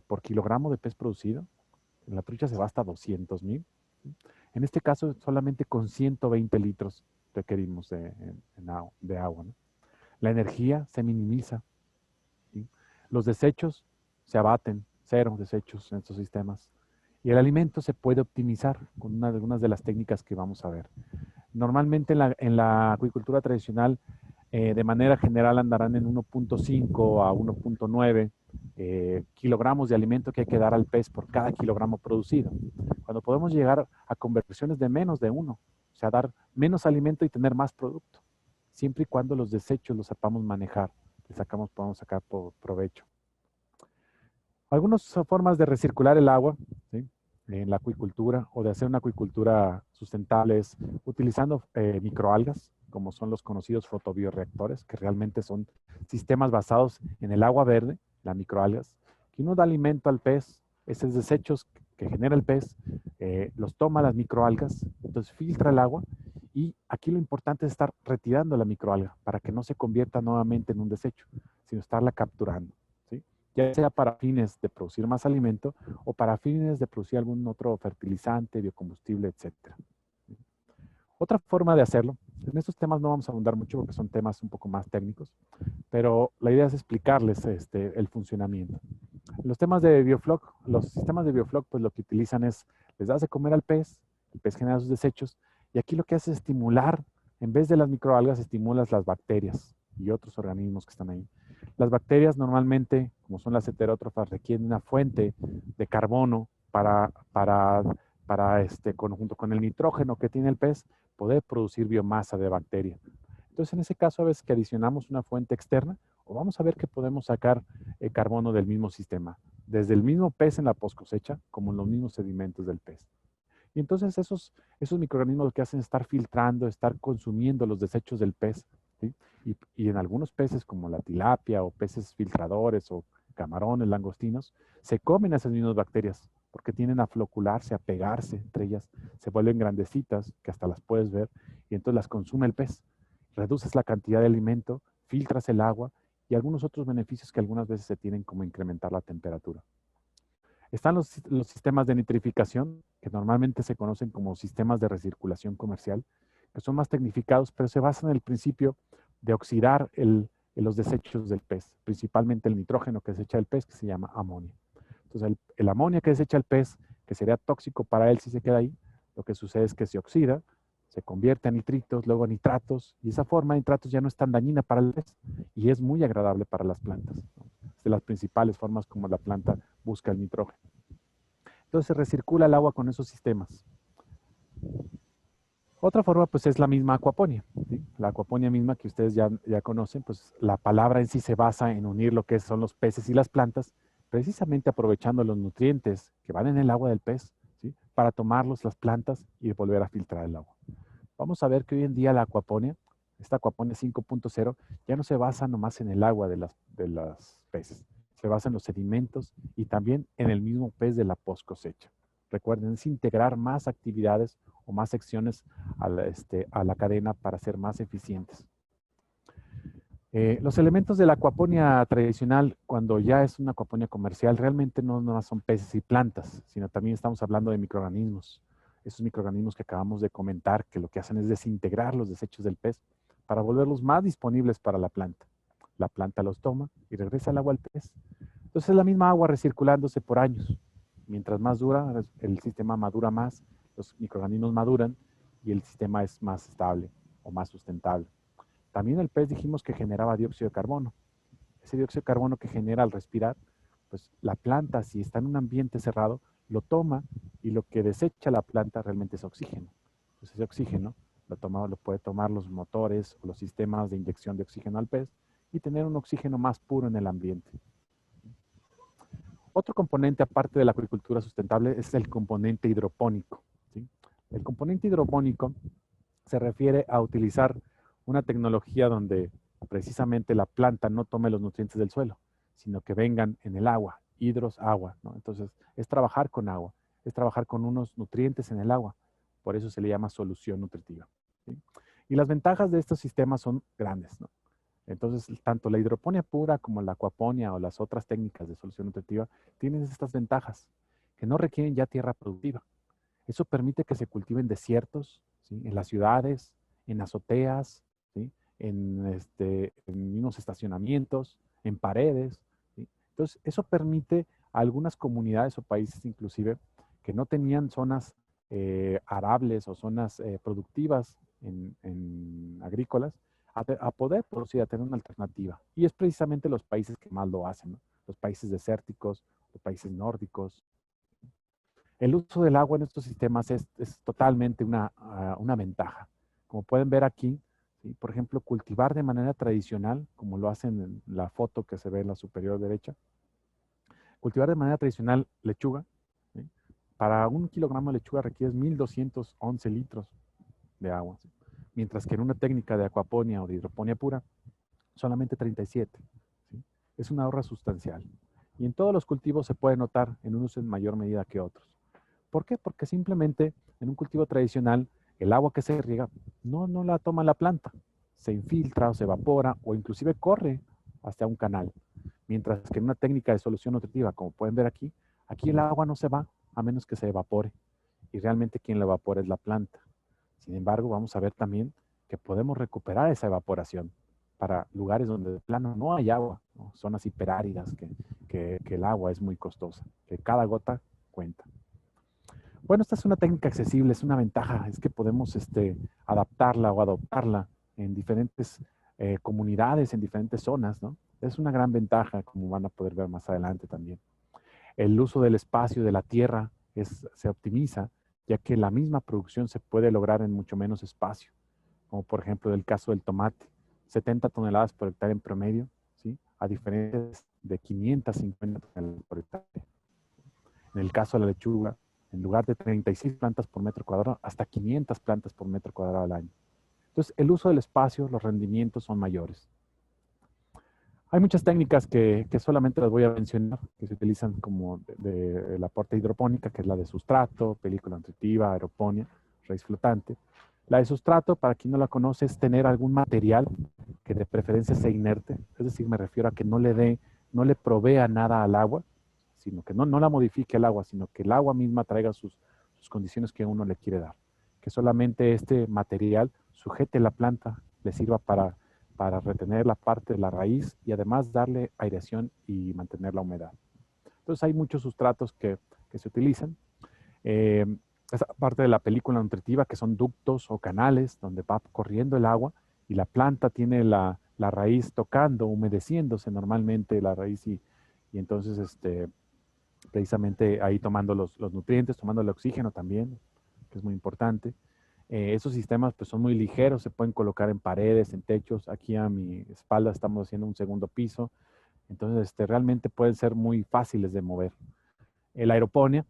por kilogramo de pez producido. En la trucha se va hasta 200.000. En este caso, solamente con 120 litros requerimos de agua, ¿no? La energía se minimiza, ¿sí? Los desechos se abaten, cero desechos en estos sistemas. Y el alimento se puede optimizar con algunas de las técnicas que vamos a ver. Normalmente en la acuicultura tradicional, de manera general andarán en 1.5 a 1.9 kilogramos de alimento que hay que dar al pez por cada kilogramo producido. Cuando podemos llegar a conversiones de menos de 1, o sea, dar menos alimento y tener más producto, siempre y cuando los desechos los sepamos manejar, podemos sacar provecho. Algunas formas de recircular el agua, ¿sí? En la acuicultura, o de hacer una acuicultura sustentable, es utilizando microalgas, como son los conocidos fotobioreactores, que realmente son sistemas basados en el agua verde, las microalgas, que uno da alimento al pez, esos desechos que genera el pez, los toma las microalgas, entonces filtra el agua, y aquí lo importante es estar retirando la microalga para que no se convierta nuevamente en un desecho, sino estarla capturando, ¿sí? Ya sea para fines de producir más alimento o para fines de producir algún otro fertilizante, biocombustible, etcétera. Otra forma de hacerlo, en estos temas no vamos a abundar mucho porque son temas un poco más técnicos, pero la idea es explicarles el funcionamiento. Los temas de biofloc, los sistemas de biofloc, pues lo que utilizan es, les das de comer al pez, el pez genera sus desechos, y aquí lo que hace es estimular, en vez de las microalgas, estimulas las bacterias y otros organismos que están ahí. Las bacterias normalmente, como son las heterótrofas, requieren una fuente de carbono junto con el nitrógeno que tiene el pez, poder producir biomasa de bacteria. Entonces, en ese caso, a veces que adicionamos una fuente externa, o vamos a ver que podemos sacar carbono del mismo sistema, desde el mismo pez en la post cosecha, como en los mismos sedimentos del pez. Y entonces esos microorganismos lo que hacen es estar filtrando, estar consumiendo los desechos del pez, ¿sí? Y en algunos peces como la tilapia o peces filtradores o camarones, langostinos, se comen esas mismas bacterias porque tienden a flocularse, a pegarse entre ellas, se vuelven grandecitas, que hasta las puedes ver, y entonces las consume el pez. Reduces la cantidad de alimento, filtras el agua y algunos otros beneficios que algunas veces se tienen, como incrementar la temperatura. Están los sistemas de nitrificación, que normalmente se conocen como sistemas de recirculación comercial, que son más tecnificados, pero se basan en el principio de oxidar los desechos del pez, principalmente el nitrógeno que desecha el pez, que se llama amonio. Entonces, el amonio que desecha el pez, que sería tóxico para él si se queda ahí, lo que sucede es que se oxida, se convierte en nitritos, luego a nitratos, y esa forma de nitratos ya no es tan dañina para el pez y es muy agradable para las plantas, ¿no? Es de las principales formas como la planta busca el nitrógeno. Entonces se recircula el agua con esos sistemas. Otra forma, pues, es la misma acuaponía, ¿sí? La acuaponía misma que ustedes ya conocen, pues la palabra en sí se basa en unir lo que son los peces y las plantas, precisamente aprovechando los nutrientes que van en el agua del pez, ¿sí? Para tomarlos las plantas y volver a filtrar el agua. Vamos a ver que hoy en día la acuaponía, esta acuaponía 5.0, ya no se basa nomás en el agua de las peces, se basa en los sedimentos y también en el mismo pez de la post cosecha. Recuerden, es integrar más actividades o más secciones a la cadena para ser más eficientes. Los elementos de la acuaponía tradicional, cuando ya es una acuaponía comercial, realmente no más son peces y plantas, sino también estamos hablando de microorganismos. Esos microorganismos que acabamos de comentar, que lo que hacen es desintegrar los desechos del pez para volverlos más disponibles para la planta. La planta los toma y regresa el agua al pez. Entonces es la misma agua recirculándose por años. Mientras más dura, el sistema madura más, los microorganismos maduran y el sistema es más estable o más sustentable. También el pez dijimos que generaba dióxido de carbono. Ese dióxido de carbono que genera al respirar, pues la planta, si está en un ambiente cerrado, lo toma y lo que desecha la planta realmente es oxígeno. Entonces ese oxígeno lo puede tomar los motores o los sistemas de inyección de oxígeno al pez y tener un oxígeno más puro en el ambiente. Otro componente aparte de la agricultura sustentable es el componente hidropónico, ¿sí? El componente hidropónico se refiere a utilizar una tecnología donde precisamente la planta no tome los nutrientes del suelo, sino que vengan en el agua, hidros, agua, ¿no? Entonces, es trabajar con agua, es trabajar con unos nutrientes en el agua. Por eso se le llama solución nutritiva, ¿sí? Y las ventajas de estos sistemas son grandes, ¿no? Entonces, tanto la hidroponía pura como la acuaponía o las otras técnicas de solución nutritiva tienen estas ventajas, que no requieren ya tierra productiva. Eso permite que se cultiven desiertos, ¿sí? En las ciudades, en azoteas, ¿sí? En mismos estacionamientos, en paredes, ¿sí? Entonces, eso permite a algunas comunidades o países inclusive que no tenían zonas arables o zonas productivas en agrícolas, a poder producir, a tener una alternativa. Y es precisamente los países que más lo hacen, ¿no? Los países desérticos, los países nórdicos. El uso del agua en estos sistemas es totalmente una ventaja. Como pueden ver aquí, ¿sí? Por ejemplo, cultivar de manera tradicional, como lo hacen en la foto que se ve en la superior derecha, cultivar de manera tradicional lechuga, ¿sí? Para 1 kilogramo de lechuga requieres 1211 litros de agua, ¿sí? mientras que en una técnica de acuaponía o de hidroponía pura, solamente 37. ¿Sí? Es un ahorro sustancial. Y en todos los cultivos se puede notar en unos en mayor medida que otros. ¿Por qué? Porque simplemente en un cultivo tradicional el agua que se riega no la toma la planta, se infiltra o se evapora o inclusive corre hasta un canal. Mientras que en una técnica de solución nutritiva, como pueden ver aquí, aquí el agua no se va a menos que se evapore y realmente quien la evapora es la planta. Sin embargo, vamos a ver también que podemos recuperar esa evaporación para lugares donde de plano no hay agua, ¿no? Zonas hiperáridas que el agua es muy costosa, que cada gota cuenta. Bueno, esta es una técnica accesible, es una ventaja, es que podemos adaptarla o adoptarla en diferentes comunidades, en diferentes zonas, ¿no? Es una gran ventaja, como van a poder ver más adelante también. El uso del espacio de la tierra se optimiza, ya que la misma producción se puede lograr en mucho menos espacio, como por ejemplo el caso del tomate, 70 toneladas por hectárea en promedio, ¿sí? A diferencia de 550 toneladas por hectárea. En el caso de la lechuga, en lugar de 36 plantas por metro cuadrado, hasta 500 plantas por metro cuadrado al año. Entonces, el uso del espacio, los rendimientos son mayores. Hay muchas técnicas que solamente las voy a mencionar, que se utilizan como de la aporte hidropónica, que es la de sustrato, película nutritiva, aeroponía, raíz flotante. La de sustrato, para quien no la conoce, es tener algún material que de preferencia sea inerte, es decir, me refiero a que no le provea nada al agua, sino que no la modifique el agua, sino que el agua misma traiga sus condiciones que uno le quiere dar. Que solamente este material sujete la planta, le sirva para retener la parte de la raíz y además darle aireación y mantener la humedad. Entonces hay muchos sustratos que se utilizan. Esa parte de la película nutritiva que son ductos o canales donde va corriendo el agua y la planta tiene la raíz tocando, humedeciéndose normalmente la raíz y entonces precisamente ahí tomando los nutrientes, tomando el oxígeno también, que es muy importante. Esos sistemas pues son muy ligeros, se pueden colocar en paredes, en techos. Aquí a mi espalda estamos haciendo un segundo piso, entonces realmente pueden ser muy fáciles de mover. La aeroponía,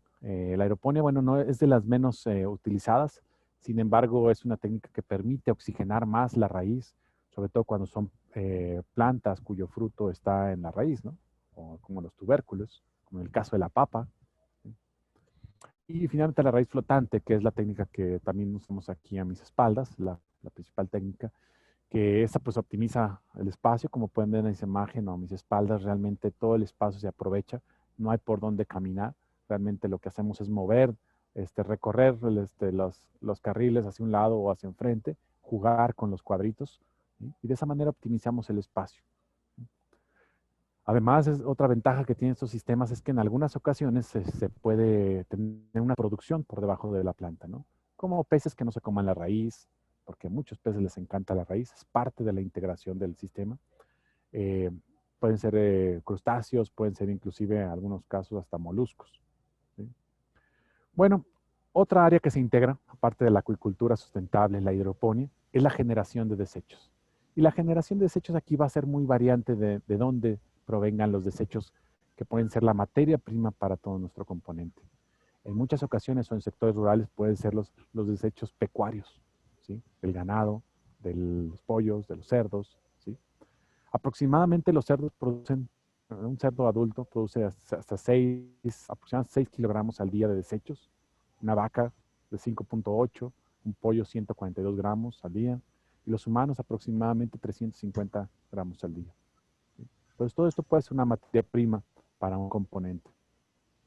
bueno, no es de las menos utilizadas, sin embargo es una técnica que permite oxigenar más la raíz, sobre todo cuando son plantas cuyo fruto está en la raíz, ¿no? O como los tubérculos, como en el caso de la papa. Y finalmente la raíz flotante, que es la técnica que también usamos aquí a mis espaldas, la principal técnica, que esta pues optimiza el espacio, como pueden ver en esa imagen o a mis espaldas, realmente todo el espacio se aprovecha, no hay por dónde caminar, realmente lo que hacemos es mover, recorrer los carriles hacia un lado o hacia enfrente, jugar con los cuadritos, ¿sí? Y de esa manera optimizamos el espacio. Además, otra ventaja que tienen estos sistemas es que en algunas ocasiones se puede tener una producción por debajo de la planta, ¿no? Como peces que no se coman la raíz, porque a muchos peces les encanta la raíz, es parte de la integración del sistema. Eh, Pueden ser crustáceos, pueden ser inclusive en algunos casos hasta moluscos, ¿sí? Bueno, otra área que se integra, aparte de la acuicultura sustentable, la hidroponía, es la generación de desechos. Y la generación de desechos aquí va a ser muy variante de dónde provengan los desechos que pueden ser la materia prima para todo nuestro componente. En muchas ocasiones o en sectores rurales pueden ser los desechos pecuarios, ¿sí? Del ganado, de los pollos, de los cerdos, ¿sí? Aproximadamente los cerdos producen, un cerdo adulto produce hasta 6, aproximadamente 6 kilogramos al día de desechos, una vaca de 5.8, un pollo 142 gramos al día, y los humanos aproximadamente 350 gramos al día. ¿Sí? Entonces todo esto puede ser una materia prima para un componente.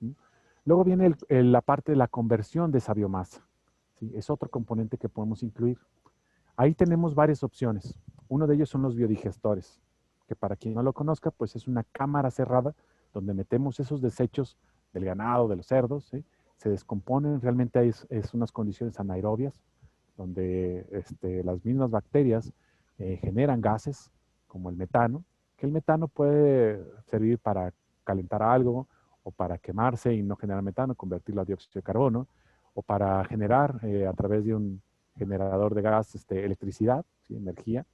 ¿Sí? Luego viene la parte de la conversión de esa biomasa. ¿Sí? Es otro componente que podemos incluir. Ahí tenemos varias opciones. Uno de ellos son los biodigestores, que para quien no lo conozca, pues es una cámara cerrada donde metemos esos desechos del ganado, de los cerdos, ¿sí? Se descomponen, realmente es unas condiciones anaerobias, donde las mismas bacterias generan gases como el metano, que el metano puede servir para calentar algo o para quemarse y no generar metano, convertirlo a dióxido de carbono, o para generar a través de un generador de gas, electricidad, ¿sí? Energía.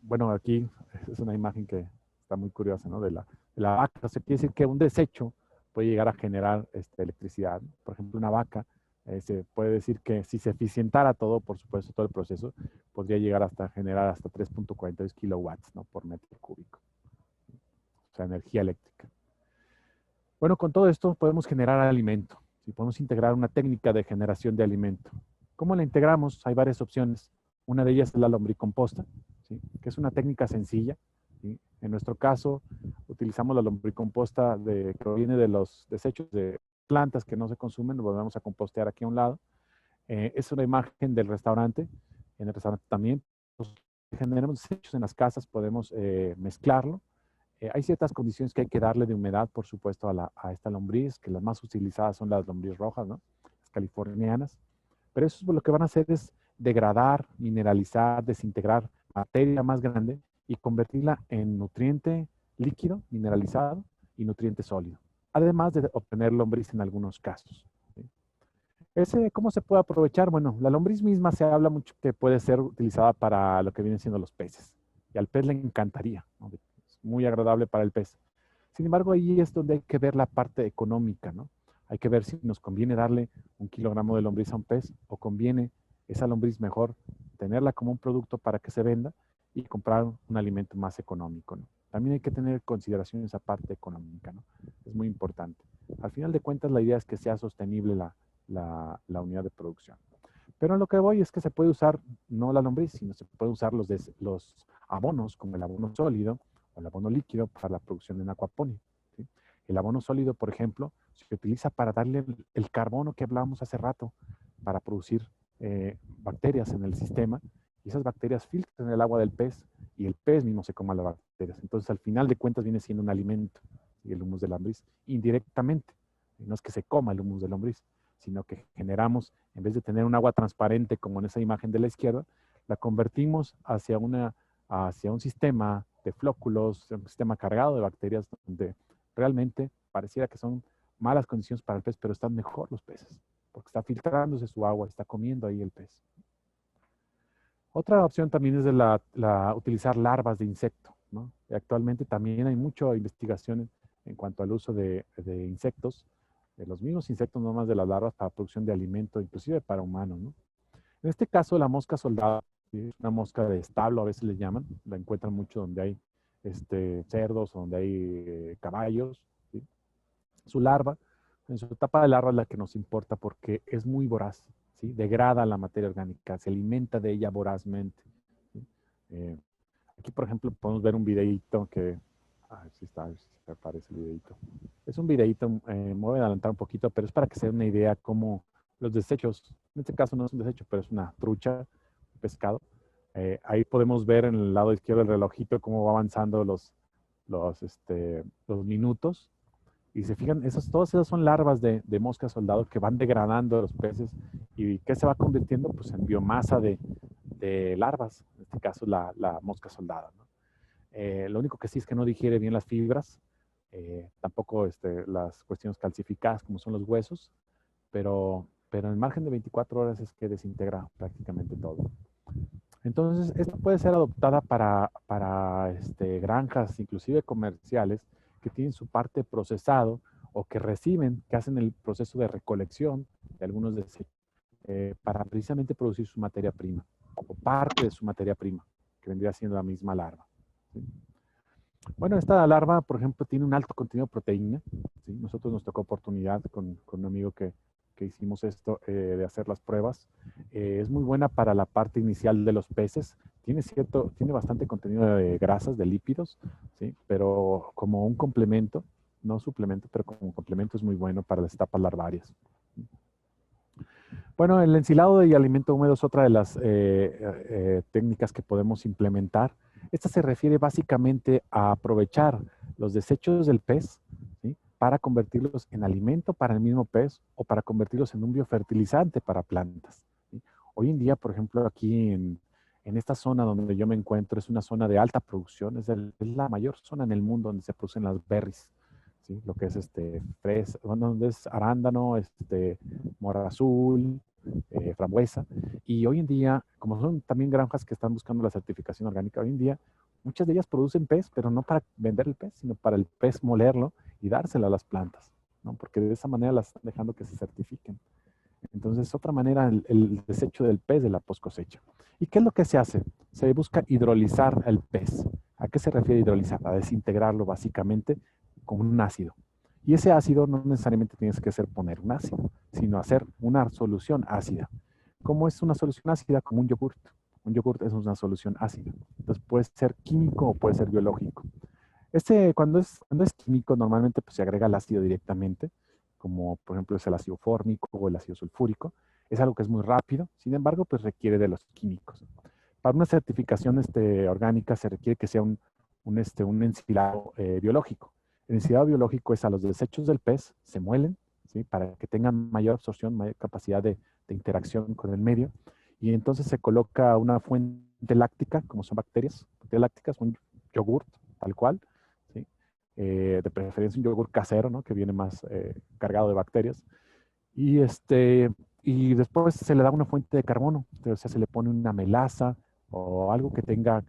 Bueno, aquí es una imagen que está muy curiosa, ¿no? De la vaca. O sea, quiere decir que un desecho puede llegar a generar electricidad, ¿no? Por ejemplo, una vaca Se puede decir que si se eficientara todo, por supuesto, todo el proceso, podría llegar hasta generar hasta 3.42 kilowatts, ¿no? Por metro cúbico. O sea, energía eléctrica. Bueno, con todo esto podemos generar alimento. ¿Sí? Podemos integrar una técnica de generación de alimento. ¿Cómo la integramos? Hay varias opciones. Una de ellas es la lombricomposta, ¿sí? Que es una técnica sencilla. ¿Sí? En nuestro caso, utilizamos la lombricomposta que proviene de los desechos de plantas que no se consumen, lo volvemos a compostear aquí a un lado. Es una imagen del restaurante. En el restaurante también pues, generamos desechos en las casas, podemos mezclarlo. Hay ciertas condiciones que hay que darle de humedad, por supuesto, a esta lombriz, que las más utilizadas son las lombriz rojas, ¿no? Las californianas. Pero eso lo que van a hacer es degradar, mineralizar, desintegrar materia más grande y convertirla en nutriente líquido, mineralizado y nutriente sólido. Además de obtener lombriz en algunos casos. ¿Sí? ¿Cómo se puede aprovechar? Bueno, la lombriz misma se habla mucho que puede ser utilizada para lo que vienen siendo los peces. Y al pez le encantaría, ¿no? Es muy agradable para el pez. Sin embargo, ahí es donde hay que ver la parte económica, ¿no? Hay que ver si nos conviene darle 1 kilogramo de lombriz a un pez o conviene esa lombriz mejor tenerla como un producto para que se venda y comprar un alimento más económico, ¿no? También hay que tener en consideración esa parte económica, ¿no? Es muy importante. Al final de cuentas, la idea es que sea sostenible la unidad de producción. Pero en lo que voy es que se puede usar no la lombriz, sino se puede usar los abonos, como el abono sólido o el abono líquido para la producción en aquaponía. ¿Sí? El abono sólido, por ejemplo, se utiliza para darle el carbono que hablábamos hace rato, para producir bacterias en el sistema, y esas bacterias filtran el agua del pez y el pez mismo se coma las bacterias. Entonces, al final de cuentas, viene siendo un alimento, y el humus de lombriz, indirectamente. No es que se coma el humus de lombriz, sino que generamos, en vez de tener un agua transparente como en esa imagen de la izquierda, la convertimos hacia un sistema de flóculos, un sistema cargado de bacterias donde realmente pareciera que son malas condiciones para el pez, pero están mejor los peces, porque está filtrándose su agua, está comiendo ahí el pez. Otra opción también es de utilizar larvas de insecto, ¿no? Y actualmente también hay mucha investigación en cuanto al uso de insectos, de los mismos insectos, no más de las larvas, para producción de alimento, inclusive para humanos, ¿no? En este caso, la mosca soldado, ¿sí? Una mosca de establo, a veces le llaman, la encuentran mucho donde hay cerdos, donde hay caballos, ¿sí? Su larva, en su etapa de larva es la que nos importa porque es muy voraz, ¿sí? Degrada la materia orgánica, se alimenta de ella vorazmente, ¿sí? Aquí, por ejemplo, podemos ver un videíto que, sí está, a ver si se aparece el videíto. Es un videíto, me voy a adelantar un poquito, pero es para que se den una idea cómo los desechos, en este caso no es un desecho, pero es una trucha, un pescado. Ahí podemos ver en el lado izquierdo del relojito cómo va avanzando los minutos. Y se fijan, todas esas son larvas de mosca soldado que van degradando los peces. ¿Y qué se va convirtiendo? Pues en biomasa de larvas, en este caso la mosca soldada, ¿no? Lo único que sí es que no digiere bien las fibras, tampoco las cuestiones calcificadas como son los huesos, pero en el margen de 24 horas es que desintegra prácticamente todo. Entonces, esto puede ser adoptada para granjas, inclusive comerciales, que tienen su parte procesado o que reciben, que hacen el proceso de recolección de algunos desechos para precisamente producir su materia prima o parte de su materia prima, que vendría siendo la misma larva. ¿Sí? Bueno, esta larva, por ejemplo, tiene un alto contenido de proteína. ¿Sí? Nosotros nos tocó oportunidad con un amigo que hicimos esto, de hacer las pruebas. Es muy buena para la parte inicial de los peces. Tiene bastante contenido de grasas, de lípidos, ¿sí? Pero como un complemento, no suplemento, pero como un complemento es muy bueno para las etapas larvarias. Bueno, el ensilado de alimento húmedo es otra de las técnicas que podemos implementar. Esta se refiere básicamente a aprovechar los desechos del pez, ¿sí? Para convertirlos en alimento para el mismo pez o para convertirlos en un biofertilizante para plantas, ¿sí? Hoy en día, por ejemplo, aquí en esta zona donde yo me encuentro, es una zona de alta producción, es la mayor zona en el mundo donde se producen las berries, ¿sí? Lo que es fresa, bueno, donde es arándano, mora azul, frambuesa. Y hoy en día, como son también granjas que están buscando la certificación orgánica, hoy en día muchas de ellas producen pez, pero no para vender el pez, sino para el pez molerlo y dárselo a las plantas, ¿no? Porque de esa manera las están dejando que se certifiquen. Entonces, otra manera, el desecho del pez de la post cosecha. ¿Y qué es lo que se hace? Se busca hidrolizar al pez. ¿A qué se refiere hidrolizar? A desintegrarlo básicamente con un ácido. Y ese ácido no necesariamente tienes que ser poner un ácido, sino hacer una solución ácida. ¿Cómo es una solución ácida? Como un yogurt. Un yogurt es una solución ácida. Entonces puede ser químico o puede ser biológico. Cuando es químico, normalmente pues, se agrega el ácido directamente, como por ejemplo es el ácido fórmico o el ácido sulfúrico. Es algo que es muy rápido, sin embargo, pues requiere de los químicos. Para una certificación orgánica se requiere que sea un ensilado biológico. El ensilado biológico es a los desechos del pez, se muelen, ¿sí? Para que tengan mayor absorción, mayor capacidad de interacción con el medio. Y entonces se coloca una fuente láctica, como son bacterias lácticas, un yogurt, tal cual, ¿sí? De preferencia un yogur casero, ¿no? Que viene más cargado de bacterias. Y después se le da una fuente de carbono, o sea, se le pone una melaza o algo que tenga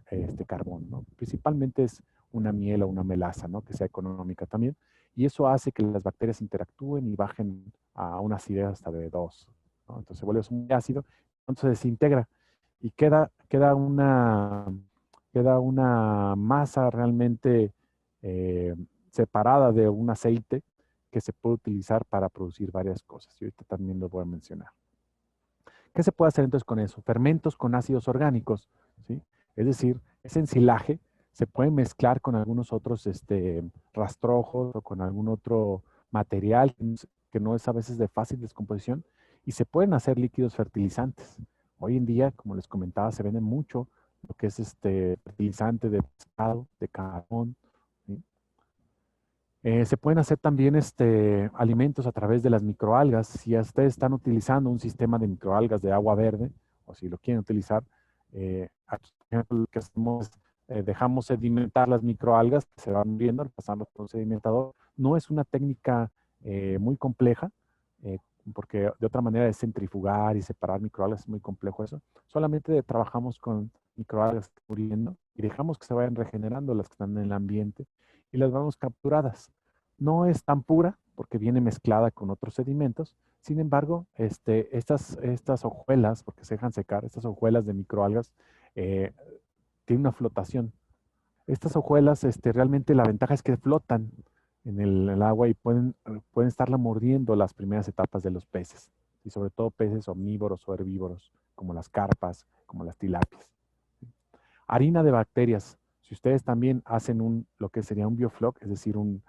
carbón, ¿no? Principalmente es una miel o una melaza, ¿no? Que sea económica también. Y eso hace que las bacterias interactúen y bajen a una acidez hasta de 2, ¿no? Entonces se vuelve muy ácido, entonces se desintegra y queda una masa realmente eh, separada de un aceite que se puede utilizar para producir varias cosas. Y ahorita también lo voy a mencionar. ¿Qué se puede hacer entonces con eso? Fermentos con ácidos orgánicos, ¿sí? Es decir, ese ensilaje se puede mezclar con algunos otros rastrojos o con algún otro material que no es a veces de fácil descomposición y se pueden hacer líquidos fertilizantes. Hoy en día, como les comentaba, se vende mucho lo que es fertilizante de pescado, de carbón, ¿sí? Se pueden hacer también alimentos a través de las microalgas. Si ustedes están utilizando un sistema de microalgas de agua verde, o si lo quieren utilizar, aquí, por ejemplo, lo que hacemos es dejamos sedimentar las microalgas, que se van muriendo, pasando por un sedimentador. No es una técnica muy compleja, eh, porque de otra manera es centrifugar y separar microalgas, es muy complejo eso. Solamente trabajamos con microalgas muriendo y dejamos que se vayan regenerando las que están en el ambiente y las vamos capturadas. No es tan pura porque viene mezclada con otros sedimentos. Sin embargo, estas hojuelas, porque se dejan secar, estas hojuelas de microalgas, eh, tienen una flotación. Estas hojuelas, realmente la ventaja es que flotan en el agua y pueden estarla mordiendo las primeras etapas de los peces. Y sobre todo peces omnívoros o herbívoros, como las carpas, como las tilapias. Harina de bacterias. Si ustedes también hacen lo que sería un biofloc, es decir, un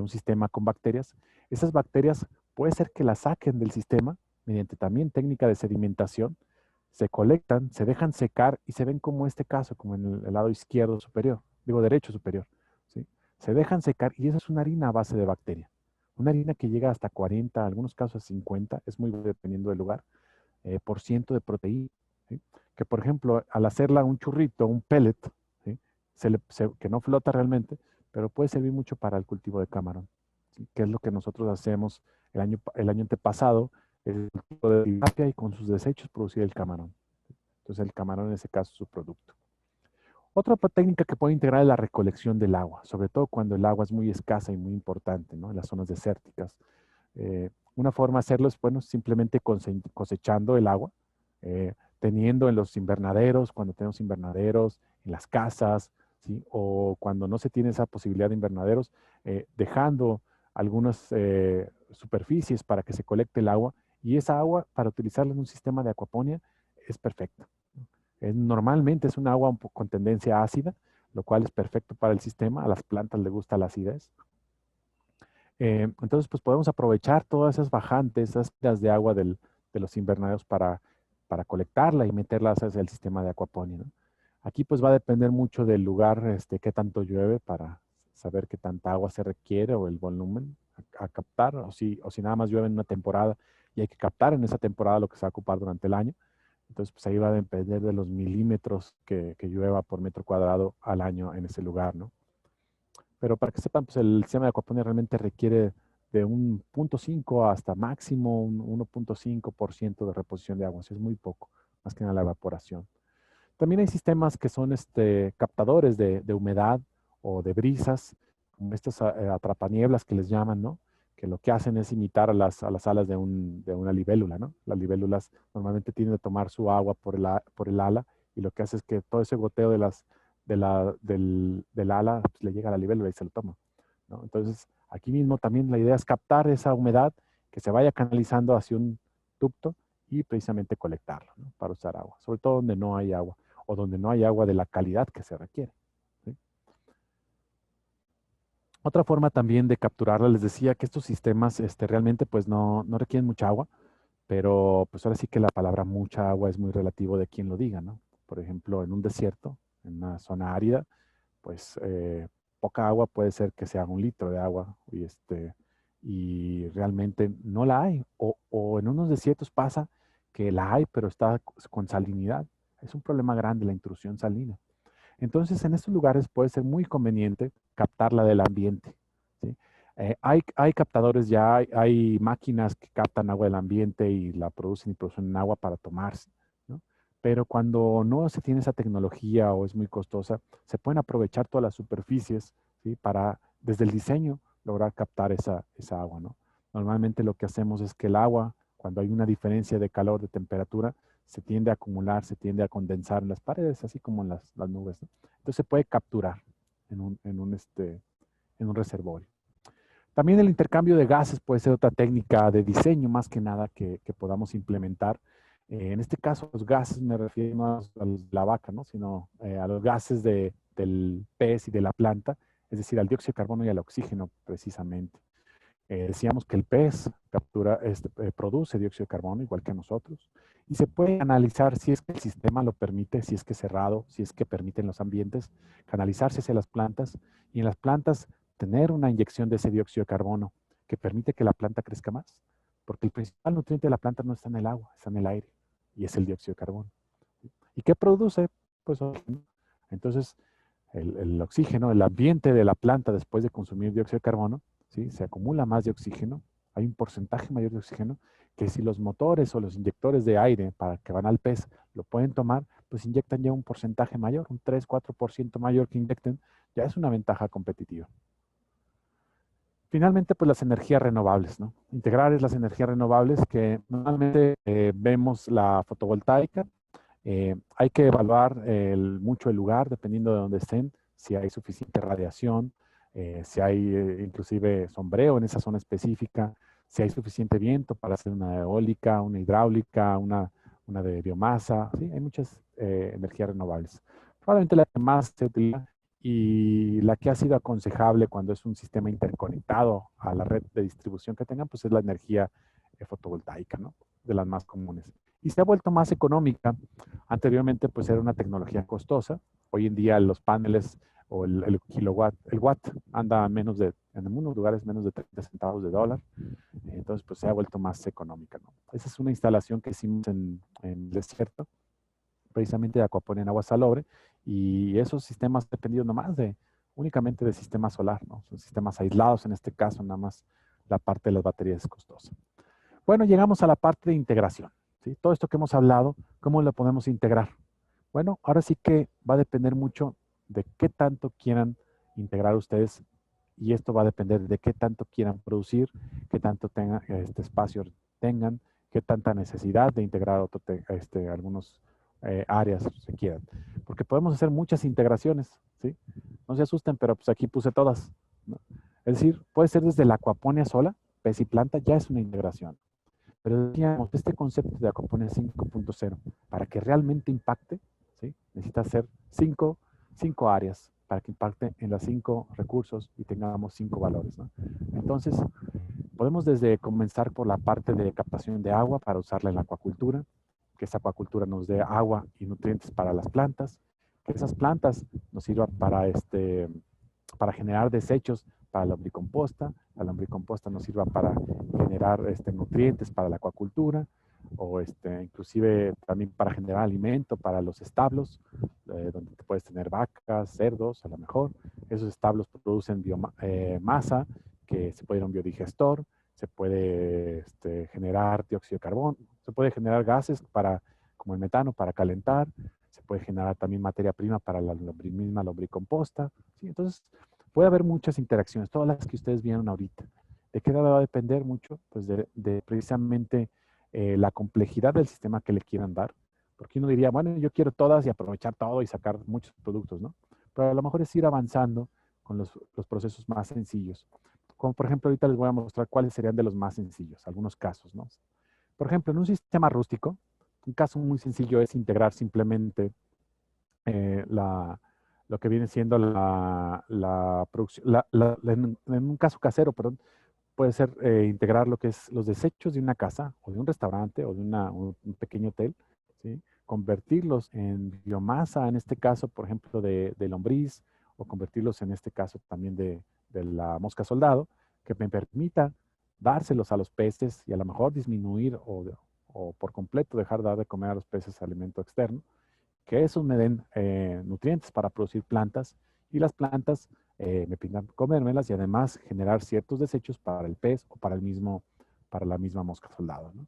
sistema con bacterias, esas bacterias puede ser que las saquen del sistema mediante también técnica de sedimentación, se colectan, se dejan secar y se ven como este caso, como en el lado izquierdo superior, digo derecho superior, ¿sí? Se dejan secar y esa es una harina a base de bacteria. Una harina que llega hasta 40, en algunos casos 50, es muy dependiendo del lugar, por ciento de proteína, ¿sí? Que por ejemplo, al hacerla un churrito, un pellet, ¿sí? Que no flota realmente, pero puede servir mucho para el cultivo de camarón, ¿sí? Que es lo que nosotros hacemos el año antepasado, el cultivo de tilapia y con sus desechos producir el camarón. Entonces el camarón en ese caso es su producto. Otra técnica que puede integrar es la recolección del agua, sobre todo cuando el agua es muy escasa y muy importante, ¿no? En las zonas desérticas. Una forma de hacerlo es, bueno, simplemente cosechando el agua, teniendo en los invernaderos, cuando tenemos invernaderos, en las casas, ¿sí? O cuando no se tiene esa posibilidad de invernaderos, dejando algunas superficies para que se colecte el agua y esa agua para utilizarla en un sistema de acuaponía es perfecta. Normalmente es un agua con tendencia ácida, lo cual es perfecto para el sistema. A las plantas les gusta la acidez. Entonces, pues podemos aprovechar todas esas bajantes, esas pilas de agua de los invernaderos para colectarla y meterlas hacia el sistema de acuaponía, ¿no? Aquí pues va a depender mucho del lugar, qué tanto llueve para saber qué tanta agua se requiere o el volumen a captar, o si nada más llueve en una temporada y hay que captar en esa temporada lo que se va a ocupar durante el año. Entonces, pues ahí va a depender de los milímetros que llueva por metro cuadrado al año en ese lugar, ¿no? Pero para que sepan, pues el sistema de acuaponía realmente requiere de un 0.5 hasta máximo un 1.5% de reposición de agua. Así es muy poco, más que nada la evaporación. También hay sistemas que son captadores de humedad o de brisas, como estos atrapanieblas que les llaman, ¿no? que lo que hacen es imitar a las alas de una libélula, ¿no? Las libélulas normalmente tienden a tomar su agua por el ala y lo que hace es que todo ese goteo del ala pues, le llega a la libélula y se lo toma, ¿no? Entonces, aquí mismo también la idea es captar esa humedad que se vaya canalizando hacia un ducto y precisamente colectarlo, ¿no? Para usar agua, sobre todo donde no hay agua o donde no hay agua de la calidad que se requiere, ¿sí? Otra forma también de capturarla, les decía que estos sistemas realmente pues no requieren mucha agua, pero pues ahora sí que la palabra mucha agua es muy relativo de quien lo diga, ¿no? Por ejemplo, en un desierto, en una zona árida, pues poca agua puede ser que sea 1 litro de agua y realmente no la hay. O en unos desiertos pasa que la hay, pero está con salinidad. Es un problema grande la intrusión salina. Entonces, en estos lugares puede ser muy conveniente captarla del ambiente, ¿sí? Hay captadores ya, hay máquinas que captan agua del ambiente y la producen y producen agua para tomarse, ¿no? Pero cuando no se tiene esa tecnología o es muy costosa, se pueden aprovechar todas las superficies, ¿sí? Para, desde el diseño, lograr captar esa agua, ¿no? Normalmente lo que hacemos es que el agua, cuando hay una diferencia de calor, de temperatura, se tiende a acumular, se tiende a condensar en las paredes, así como en las nubes, ¿no? Entonces se puede capturar en un reservorio. También el intercambio de gases puede ser otra técnica de diseño, más que nada, que podamos implementar. En este caso, los gases me refiero no a los de la vaca, ¿no? Sino a los gases del pez y de la planta, es decir, al dióxido de carbono y al oxígeno, precisamente. Decíamos que el pez produce dióxido de carbono igual que nosotros y se puede analizar si es que el sistema lo permite, si es que es cerrado, si es que permiten los ambientes, canalizarse hacia las plantas y en las plantas tener una inyección de ese dióxido de carbono que permite que la planta crezca más, porque el principal nutriente de la planta no está en el agua, está en el aire y es el dióxido de carbono. ¿Y qué produce? Pues oxígeno. Entonces, el oxígeno, el ambiente de la planta después de consumir dióxido de carbono, ¿sí? Se acumula más de oxígeno, hay un porcentaje mayor de oxígeno que si los motores o los inyectores de aire para que van al pez lo pueden tomar, pues inyectan ya un porcentaje mayor, un 3-4% mayor que inyecten, ya es una ventaja competitiva. Finalmente, pues las energías renovables, ¿no? Integrar es las energías renovables que normalmente vemos la fotovoltaica. Hay que evaluar mucho el lugar, dependiendo de dónde estén, si hay suficiente radiación, si hay inclusive sombreo en esa zona específica, si hay suficiente viento para hacer una eólica, una hidráulica, una de biomasa, ¿sí? Hay muchas energías renovables. Probablemente la que más se utiliza y la que ha sido aconsejable cuando es un sistema interconectado a la red de distribución que tengan, pues es la energía fotovoltaica, ¿no? De las más comunes. Y se ha vuelto más económica. Anteriormente, pues era una tecnología costosa. Hoy en día los paneles o el kilowatt, el watt anda en algunos lugares menos de 30 centavos de dólar. Entonces, pues se ha vuelto más económica, ¿no? Esa es una instalación que hicimos en el desierto, precisamente de Aquaponia en agua salobre, y esos sistemas dependiendo nomás únicamente del sistema solar, ¿no? Son sistemas aislados, en este caso nada más la parte de las baterías es costosa. Bueno, llegamos a la parte de integración, ¿sí? Todo esto que hemos hablado, ¿cómo lo podemos integrar? Bueno, ahora sí que va a depender mucho de qué tanto quieran integrar ustedes y esto va a depender de qué tanto quieran producir, qué tanto espacio tengan, qué tanta necesidad de integrar algunos áreas se quieran. Porque podemos hacer muchas integraciones, ¿sí? No se asusten, pero pues aquí puse todas, ¿no? Es decir, puede ser desde la acuaponia sola, pez y planta, ya es una integración. Pero decíamos, este concepto de Aquaponia 5.0, para que realmente impacte, ¿sí? Necesita ser cinco áreas para que impacte en los 5 recursos y tengamos 5 valores, ¿no? Entonces, podemos desde comenzar por la parte de captación de agua para usarla en la acuacultura, que esa acuacultura nos dé agua y nutrientes para las plantas, que esas plantas nos sirvan para generar desechos para la lombricomposta, la lombricomposta nos sirva para generar nutrientes para la acuacultura, o inclusive también para generar alimento para los establos, donde puedes tener vacas, cerdos, a lo mejor. Esos establos producen masa, que se puede ir a un biodigestor, se puede generar dióxido de carbono, se puede generar gases como el metano para calentar, se puede generar también materia prima para la misma lombricomposta, ¿sí? Entonces, puede haber muchas interacciones, todas las que ustedes vieron ahorita. ¿De qué va a depender mucho? Pues de precisamente la complejidad del sistema que le quieran dar. Porque uno diría, bueno, yo quiero todas y aprovechar todo y sacar muchos productos, ¿no? Pero a lo mejor es ir avanzando con los procesos más sencillos. Como por ejemplo, ahorita les voy a mostrar cuáles serían de los más sencillos, algunos casos, ¿no? Por ejemplo, en un sistema rústico, un caso muy sencillo es integrar simplemente eh, la, lo que viene siendo la producción, en un caso casero, perdón, puede ser integrar lo que es los desechos de una casa o de un restaurante o de un pequeño hotel, ¿sí? Convertirlos en biomasa, en este caso, por ejemplo, de lombriz, o convertirlos en este caso también de la mosca soldado, que me permita dárselos a los peces y a lo mejor disminuir o por completo dejar de dar de comer a los peces alimento externo, que esos me den nutrientes para producir plantas y las plantas me pintan comérmelas y además generar ciertos desechos para el pez o para la misma mosca soldado, ¿no?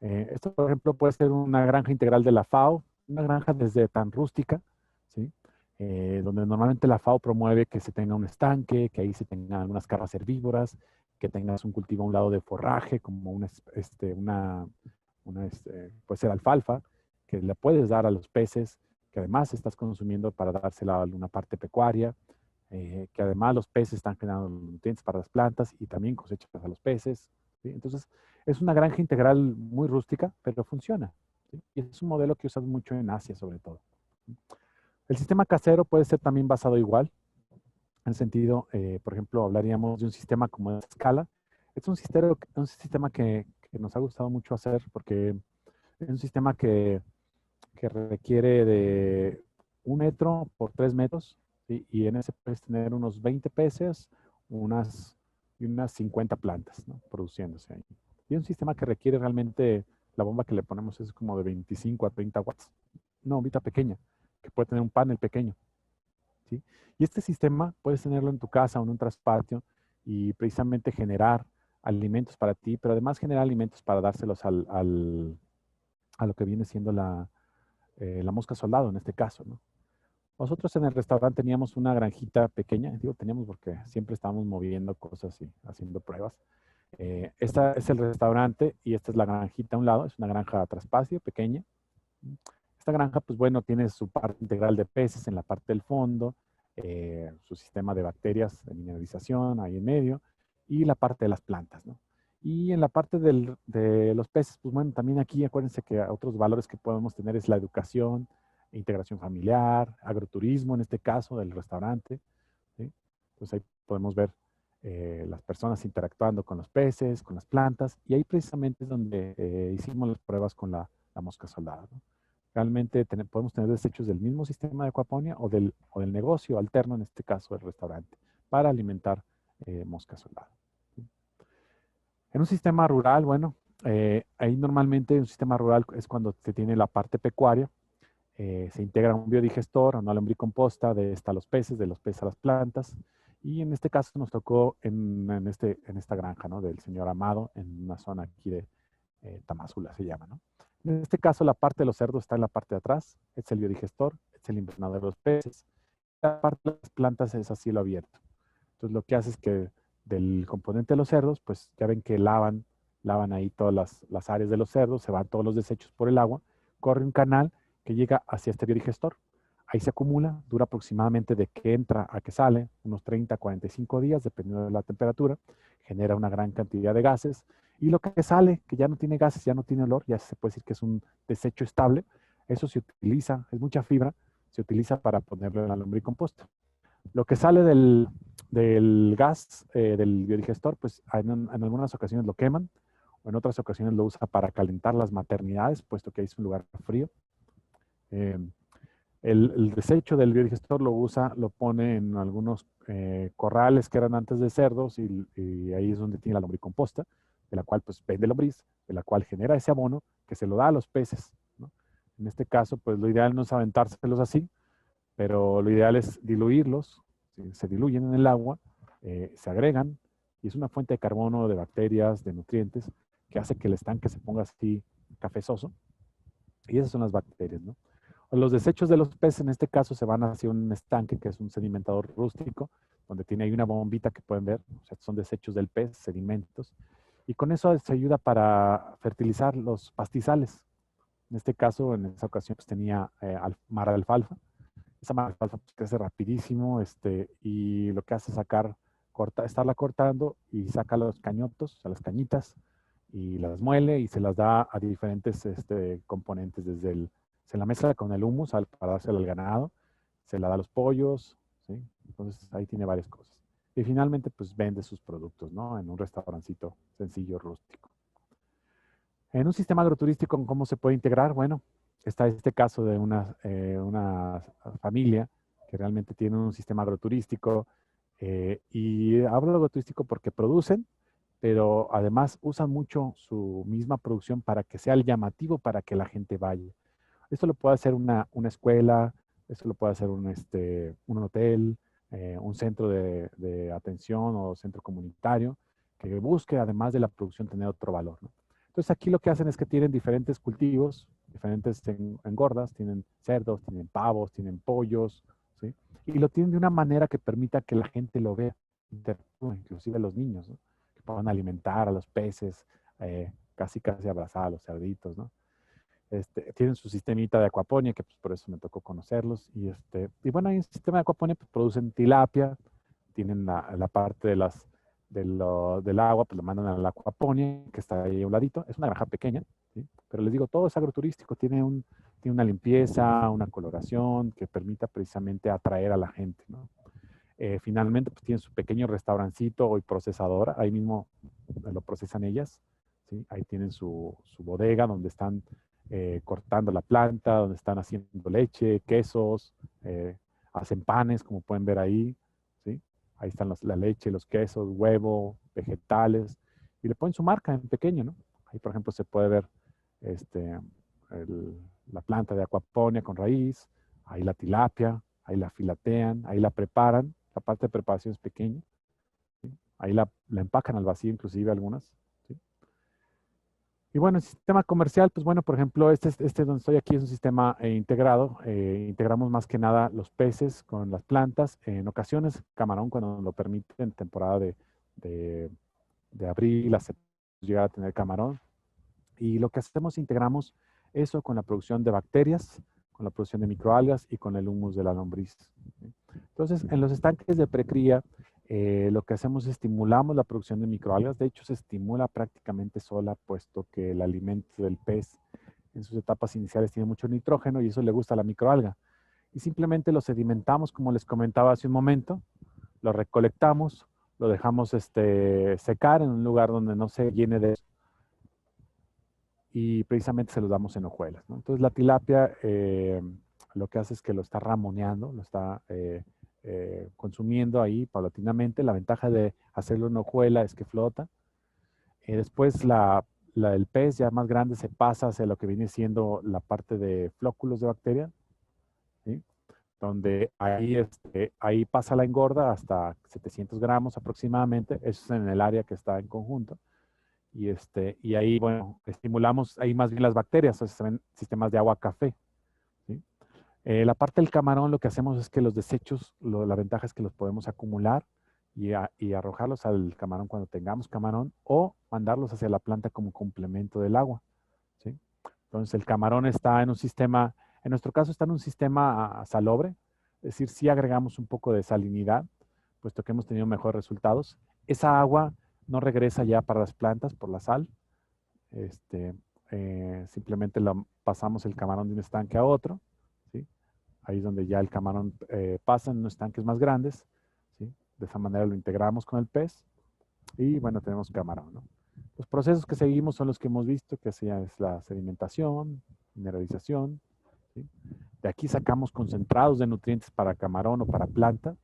Esto, por ejemplo, puede ser una granja integral de la FAO, una granja desde tan rústica, ¿sí? Donde normalmente la FAO promueve que se tenga un estanque, que ahí se tengan algunas carras herbívoras, que tengas un cultivo a un lado de forraje, como puede ser alfalfa, que le puedes dar a los peces, que además estás consumiendo para dársela a alguna parte pecuaria, que además los peces están generando nutrientes para las plantas y también cosechas a los peces, ¿sí? Entonces, es una granja integral muy rústica, pero funciona, ¿sí? Y es un modelo que usan mucho en Asia, sobre todo. El sistema casero puede ser también basado igual, en el sentido, por ejemplo, hablaríamos de un sistema como de escala. Es un sistema que nos ha gustado mucho hacer porque es un sistema que requiere de 1 metro por 3 metros, ¿sí? Y en ese puedes tener unos 20 peces unas, y unas 50 plantas, ¿no? Produciéndose ahí. Y es un sistema que requiere realmente, la bomba que le ponemos es como de 25 a 30 watts. Una bombita pequeña, que puede tener un panel pequeño, ¿sí? Y este sistema puedes tenerlo en tu casa o en un traspatio y precisamente generar alimentos para ti, pero además generar alimentos para dárselos a lo que viene siendo la mosca soldado en este caso, ¿no? Nosotros en el restaurante teníamos una granjita pequeña, digo teníamos porque siempre estábamos moviendo cosas y haciendo pruebas. Esta es el restaurante y esta es la granjita a un lado, es una granja a traspacio pequeña. Esta granja, pues bueno, tiene su parte integral de peces en la parte del fondo, su sistema de bacterias de mineralización ahí en medio y la parte de las plantas, ¿no? Y en la parte de los peces, pues bueno, también aquí acuérdense que otros valores que podemos tener es la educación, integración familiar, agroturismo en este caso del restaurante, ¿sí? Entonces ahí podemos ver las personas interactuando con los peces, con las plantas, y ahí precisamente es donde hicimos las pruebas con la mosca soldada, ¿no? Realmente podemos tener desechos del mismo sistema de acuaponia o del negocio alterno, en este caso el restaurante, para alimentar mosca soldada. En un sistema rural, bueno, ahí normalmente un sistema rural es cuando se tiene la parte pecuaria, se integra un biodigestor, una lombricomposta, de esta a los peces, de los peces a las plantas, y en este caso nos tocó en esta granja, ¿no? Del señor Amado, en una zona aquí de Tamazula se llama, ¿no? En este caso la parte de los cerdos está en la parte de atrás, es el biodigestor, es el invernadero de los peces, la parte de las plantas es a cielo abierto. Entonces lo que hace es que del componente de los cerdos, pues ya ven que lavan ahí todas las áreas de los cerdos, se van todos los desechos por el agua, corre un canal que llega hacia este biodigestor. Ahí se acumula, dura aproximadamente de que entra a que sale, unos 30 a 45 días, dependiendo de la temperatura, genera una gran cantidad de gases, y lo que sale, que ya no tiene gases, ya no tiene olor, ya se puede decir que es un desecho estable, eso se utiliza, es mucha fibra, se utiliza para ponerlo en la lombricomposta. Lo que sale del gas del biodigestor, pues en algunas ocasiones lo queman, o en otras ocasiones lo usa para calentar las maternidades, puesto que ahí es un lugar frío. Eh, el desecho del biodigestor lo pone en algunos corrales que eran antes de cerdos y ahí es donde tiene la lombricomposta, de la cual pues vende lombriz, de la cual genera ese abono que se lo da a los peces, ¿no? En este caso, pues lo ideal no es aventárselos así, pero lo ideal es diluirlos, ¿sí? Se diluyen en el agua, se agregan y es una fuente de carbono, de bacterias, de nutrientes que hace que el estanque se ponga así cafezoso y esas son las bacterias, ¿no? Los desechos de los peces en este caso se van hacia un estanque, que es un sedimentador rústico, donde tiene ahí una bombita que pueden ver, o sea, son desechos del pez, sedimentos, y con eso se ayuda para fertilizar los pastizales. En este caso, en esa ocasión, pues tenía mar alfalfa. Esa mar alfalfa pues, crece rapidísimo, y lo que hace es estarla cortando y saca los cañotos, o sea, las cañitas, y las muele y se las da a diferentes componentes, se la mezcla con el humus para dársela al ganado, se la da a los pollos, ¿sí? Entonces ahí tiene varias cosas. Y finalmente, pues vende sus productos, ¿no? En un restaurancito sencillo, rústico. En un sistema agroturístico, ¿cómo se puede integrar? Bueno, está este caso de una familia que realmente tiene un sistema agroturístico, y hablo de agroturístico porque producen, pero además usan mucho su misma producción para que sea el llamativo para que la gente vaya. Esto lo puede hacer una escuela, esto lo puede hacer un hotel, un centro de atención o centro comunitario, que busque, además de la producción, tener otro valor, ¿no? Entonces aquí lo que hacen es que tienen diferentes cultivos, diferentes engordas, tienen cerdos, tienen pavos, tienen pollos, ¿sí? Y lo tienen de una manera que permita que la gente lo vea, inclusive los niños, ¿no? Que puedan alimentar a los peces, casi casi abrazar a los cerditos, ¿no? Tienen su sistemita de acuaponia, que pues, por eso me tocó conocerlos. Y bueno, hay un sistema de acuaponia, pues producen tilapia, tienen la parte del agua, pues lo mandan a la acuaponia, que está ahí a un ladito. Es una granja pequeña, ¿sí? Pero les digo, todo es agroturístico, tiene una limpieza, una coloración que permita precisamente atraer a la gente, ¿no? Finalmente, pues tienen su pequeño restaurancito y procesadora, ahí mismo lo procesan ellas, ¿sí? Ahí tienen su bodega donde están cortando la planta, donde están haciendo leche, quesos, hacen panes, como pueden ver ahí, ¿sí? Ahí están la leche, los quesos, huevo, vegetales, y le ponen su marca en pequeño, ¿no? Ahí, por ejemplo, se puede ver este, la planta de acuaponia con raíz, ahí la tilapia, ahí la filatean, ahí la preparan, la parte de preparación es pequeña, ¿sí? Ahí la empacan al vacío, inclusive algunas, ¿sí? Y bueno, el sistema comercial, pues bueno, por ejemplo, este donde estoy aquí es un sistema integrado. Integramos más que nada los peces con las plantas, en ocasiones camarón cuando nos lo permite, en temporada de, de abril, llegar a tener camarón. Y lo que hacemos, integramos eso con la producción de bacterias, con la producción de microalgas y con el humus de la lombriz, ¿sí? Entonces, en los estanques de precría, lo que hacemos es estimulamos la producción de microalgas. De hecho, se estimula prácticamente sola, puesto que el alimento del pez en sus etapas iniciales tiene mucho nitrógeno y eso le gusta a la microalga. Y simplemente lo sedimentamos, como les comentaba hace un momento, lo recolectamos, lo dejamos secar en un lugar donde no se llene de eso y precisamente se los damos en hojuelas, ¿no? Entonces la tilapia lo que hace es que lo está ramoneando, lo está consumiendo ahí paulatinamente. La ventaja de hacerlo en hojuela es que flota. Después el pez ya más grande se pasa hacia lo que viene siendo la parte de flóculos de bacteria, ¿sí? Donde ahí pasa la engorda hasta 700 gramos aproximadamente. Eso es en el área que está en conjunto. Y ahí, bueno, estimulamos ahí más bien las bacterias, o sea, se ven sistemas de agua café, ¿sí? La parte del camarón, lo que hacemos es que los desechos, la ventaja es que los podemos acumular y arrojarlos al camarón cuando tengamos camarón o mandarlos hacia la planta como complemento del agua, ¿sí? Entonces, el camarón está en un sistema, en nuestro caso está en un sistema salobre, es decir, si agregamos un poco de salinidad, puesto que hemos tenido mejores resultados. Esa agua no regresa ya para las plantas por la sal. Este, Simplemente pasamos el camarón de un estanque a otro, ¿sí? Ahí es donde ya el camarón pasa en unos estanques más grandes, ¿sí? De esa manera lo integramos con el pez y bueno, tenemos camarón, ¿no? Los procesos que seguimos son los que hemos visto, que es la sedimentación, mineralización, ¿sí? De aquí sacamos concentrados de nutrientes para camarón o para planta.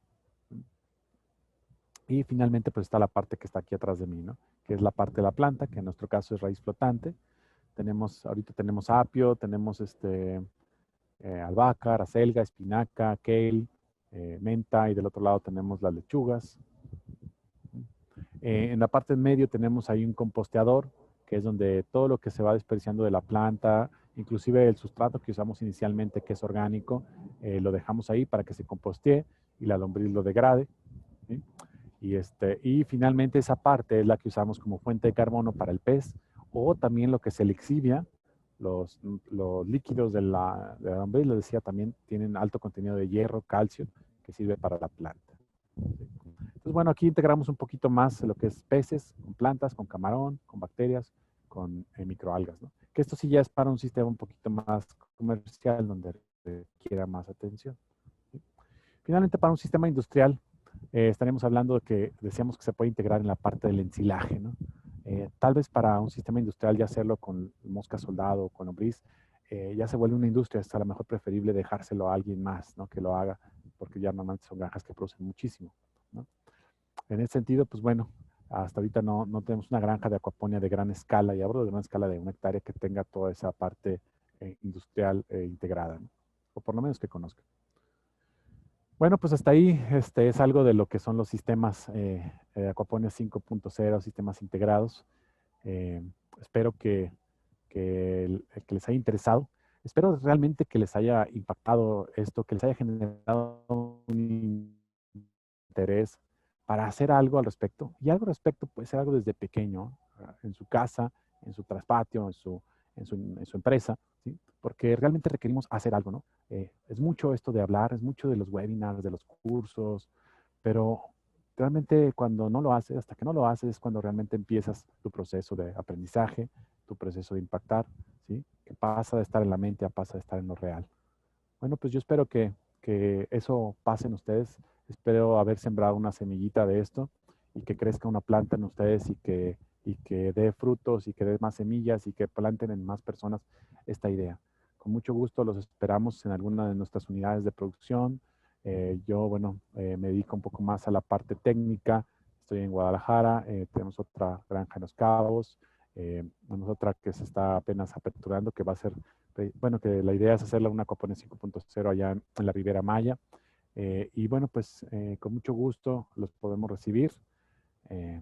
Y finalmente pues está la parte que está aquí atrás de mí, ¿no? Que es la parte de la planta, que en nuestro caso es raíz flotante. Ahorita tenemos apio, tenemos albahaca, acelga, espinaca, kale, menta, y del otro lado tenemos las lechugas. En la parte en medio tenemos ahí un composteador, que es donde todo lo que se va desperdiciando de la planta Inclusive el sustrato que usamos inicialmente, que es orgánico, lo dejamos ahí para que se compostee y la lombriz lo degrade, ¿sí? Y finalmente esa parte es la que usamos como fuente de carbono para el pez, o también lo que se lixivia, los, los líquidos de la lombriz, les decía, también tienen alto contenido de hierro, calcio, que sirve para la planta. Entonces, bueno, aquí integramos un poquito más lo que es peces, con plantas, con camarón, con bacterias, con microalgas, ¿no? Que esto sí ya es para un sistema un poquito más comercial, donde requiera más atención, ¿sí? Finalmente, para un sistema industrial, estaremos hablando de que decíamos que se puede integrar en la parte del ensilaje, ¿no? Tal vez para un sistema industrial ya hacerlo con mosca soldado o con lombriz, ya se vuelve una industria, es a lo mejor preferible dejárselo a alguien más, ¿no? Que lo haga, porque ya normalmente son granjas que producen muchísimo, ¿no? En ese sentido, pues bueno, hasta ahorita no tenemos una granja de acuaponía de gran escala, y hablo de gran escala de 1 hectárea, que tenga toda esa parte industrial integrada, ¿no? O por lo menos que conozca. Bueno, pues hasta ahí es algo de lo que son los sistemas Aquaponia 5.0, sistemas integrados. Espero que les haya interesado. Espero realmente que les haya impactado esto, que les haya generado un interés para hacer algo al respecto. Y algo al respecto puede ser algo desde pequeño, en su casa, en su traspatio, en su empresa, ¿sí? Porque realmente requerimos hacer algo, ¿no? Es mucho esto de hablar, es mucho de los webinars, de los cursos, pero realmente cuando no lo haces, hasta que no lo haces, es cuando realmente empiezas tu proceso de aprendizaje, tu proceso de impactar, ¿sí? Que pasa de estar en la mente a pasa de estar en lo real. Bueno, pues yo espero que eso pase en ustedes. Espero haber sembrado una semillita de esto y que crezca una planta en ustedes y que dé frutos y que dé más semillas y que planten en más personas esta idea. Con mucho gusto los esperamos en alguna de nuestras unidades de producción. Yo, bueno, me dedico un poco más a la parte técnica. Estoy en Guadalajara, tenemos otra granja en Los Cabos, tenemos otra que se está apenas aperturando, que va a ser, bueno, que la idea es hacerla una Aquaponia 5.0 allá en la Riviera Maya. Y bueno, pues con mucho gusto los podemos recibir.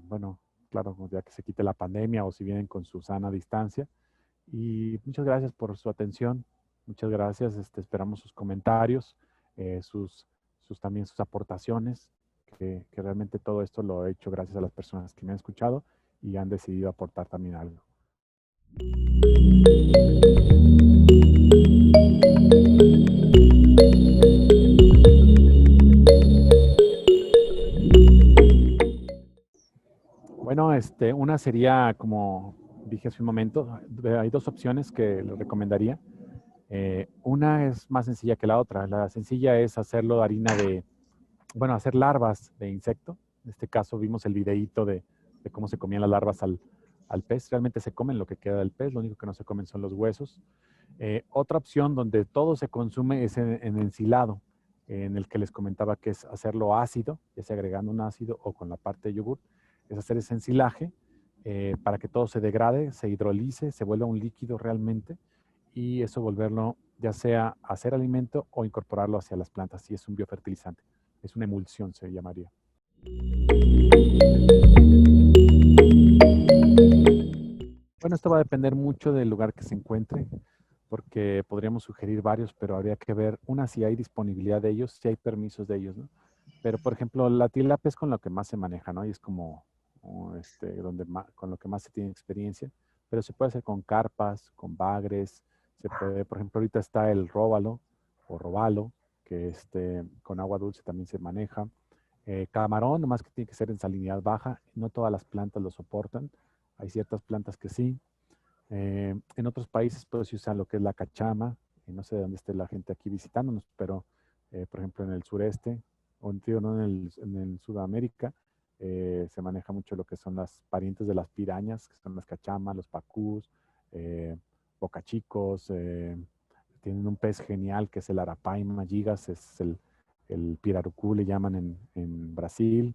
Bueno, claro, ya que se quite la pandemia o si vienen con su sana distancia. Y muchas gracias por su atención. Muchas gracias. Esperamos sus comentarios, también sus aportaciones, que realmente todo esto lo he hecho gracias a las personas que me han escuchado y han decidido aportar también algo. Bueno, una sería, como dije hace un momento, hay 2 opciones que les recomendaría. Una es más sencilla que la otra. La sencilla es hacerlo de harina bueno, hacer larvas de insecto. En este caso vimos el videíto de cómo se comían las larvas al pez. Realmente se comen lo que queda del pez, lo único que no se comen son los huesos. Otra opción donde todo se consume es en ensilado, en el que les comentaba que es hacerlo ácido, ya sea agregando un ácido o con la parte de yogur, es hacer ese ensilaje para que todo se degrade, se hidrolice, se vuelva un líquido realmente, y eso volverlo ya sea hacer alimento o incorporarlo hacia las plantas, y es un biofertilizante. Es una emulsión, se llamaría. Bueno, esto va a depender mucho del lugar que se encuentre, porque podríamos sugerir varios, pero habría que ver, si hay disponibilidad de ellos, si hay permisos de ellos, ¿no? Pero, por ejemplo, la tilapia es con lo que más se maneja, ¿no? Y es como con lo que más se tiene experiencia, pero se puede hacer con carpas, con bagres, se puede, por ejemplo, ahorita está el róbalo o robalo, que con agua dulce también se maneja. Camarón, nomás que tiene que ser en salinidad baja, no todas las plantas lo soportan, hay ciertas plantas que sí. En otros países pues se usa lo que es la cachama, no sé de dónde esté la gente aquí visitándonos, pero por ejemplo en el sureste, o no en Sudamérica, se maneja mucho lo que son las parientes de las pirañas, que son las cachamas, los pacús, bocachicos, tienen un pez genial que es el arapaima gigas, es el pirarucú le llaman en Brasil,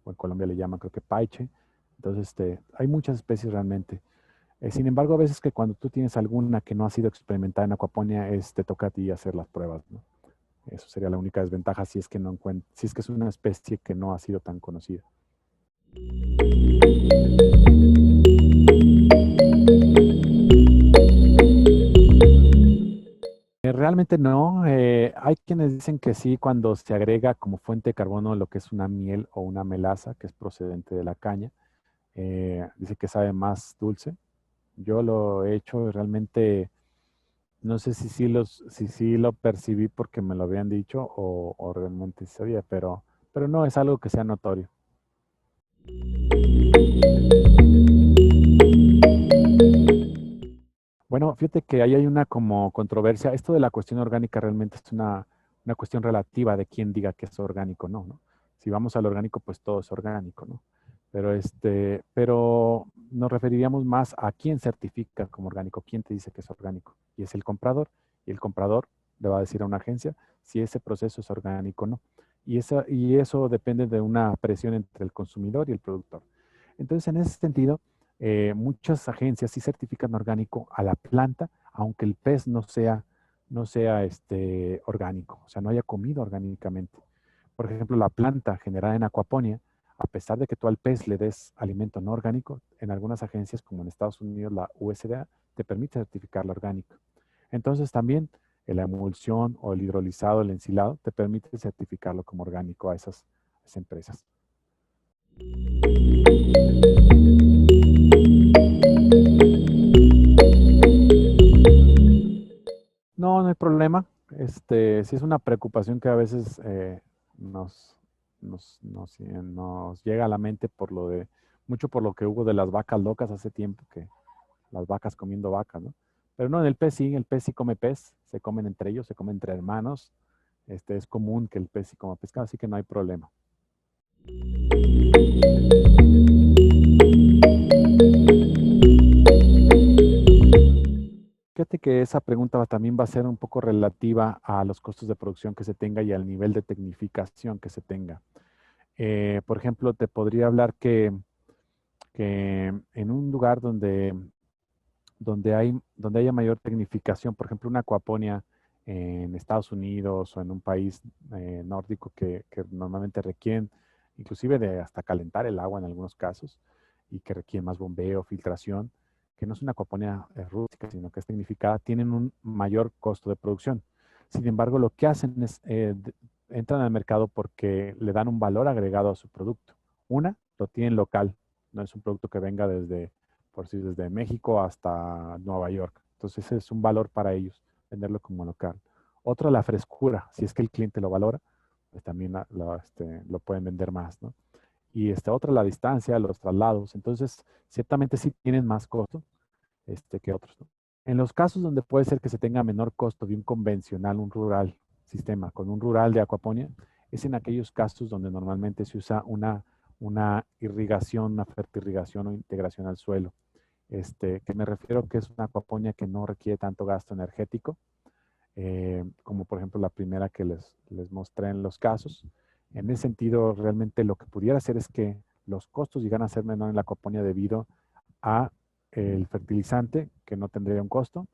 o en Colombia le llaman creo que paiche. Entonces hay muchas especies realmente. Sin embargo, a veces que cuando tú tienes alguna que no ha sido experimentada en acuaponia, te toca a ti hacer las pruebas, ¿no? Eso sería la única desventaja si es que si es que es una especie que no ha sido tan conocida. Realmente no. Hay quienes dicen que sí cuando se agrega como fuente de carbono lo que es una miel o una melaza, que es procedente de la caña. Dice que sabe más dulce. Yo lo he hecho y realmente no sé si sí lo percibí porque me lo habían dicho o realmente sí sabía, pero no es algo que sea notorio. Bueno, fíjate que ahí hay una como controversia. Esto de la cuestión orgánica realmente es una cuestión relativa de quién diga que es orgánico o no, ¿no? Si vamos al orgánico, pues todo es orgánico, ¿no? Pero nos referiríamos más a quién certifica como orgánico, quién te dice que es orgánico. Y es el comprador. Y el comprador le va a decir a una agencia si ese proceso es orgánico o no. Y eso depende de una presión entre el consumidor y el productor. Entonces, en ese sentido, muchas agencias sí certifican orgánico a la planta, aunque el pez no sea orgánico, o sea, no haya comido orgánicamente. Por ejemplo, la planta generada en acuaponía, a pesar de que tú al pez le des alimento no orgánico, en algunas agencias, como en Estados Unidos, la USDA, te permite certificarlo orgánico. Entonces, también la emulsión o el hidrolizado, el ensilado, te permite certificarlo como orgánico a esas empresas. No, no hay problema. Sí es una preocupación que a veces nos, nos llega a la mente mucho por lo que hubo de las vacas locas hace tiempo, que las vacas comiendo vacas, ¿no? Pero no, en el pez sí come pez, se comen entre ellos, se comen entre hermanos. Es común que el pez sí coma pescado, así que no hay problema. Fíjate que esa pregunta también va a ser un poco relativa a los costos de producción que se tenga y al nivel de tecnificación que se tenga. Por ejemplo, te podría hablar que en un lugar donde haya mayor tecnificación, por ejemplo, una acuaponia en Estados Unidos o en un país nórdico que normalmente requieren inclusive de hasta calentar el agua en algunos casos y que requieren más bombeo, filtración, que no es una acuaponia rústica, sino que es tecnificada, tienen un mayor costo de producción. Sin embargo, lo que hacen es entran al mercado porque le dan un valor agregado a su producto. Una, lo tienen local, no es un producto que venga por si desde México hasta Nueva York. Entonces ese es un valor para ellos, venderlo como local. Otra, la frescura. Si es que el cliente lo valora, pues también lo pueden vender más, ¿no? Y otra, la distancia, los traslados. Entonces, ciertamente sí tienen más costo que otros, ¿no? En los casos donde puede ser que se tenga menor costo de un convencional, un rural sistema, con un rural de acuaponia, es en aquellos casos donde normalmente se usa una irrigación, una fertirrigación o integración al suelo. Que me refiero que es una acuaponia que no requiere tanto gasto energético, como por ejemplo la primera que les mostré en los casos. En ese sentido, realmente lo que pudiera hacer es que los costos llegan a ser menor en la acuaponia debido a el fertilizante, que no tendría un costo,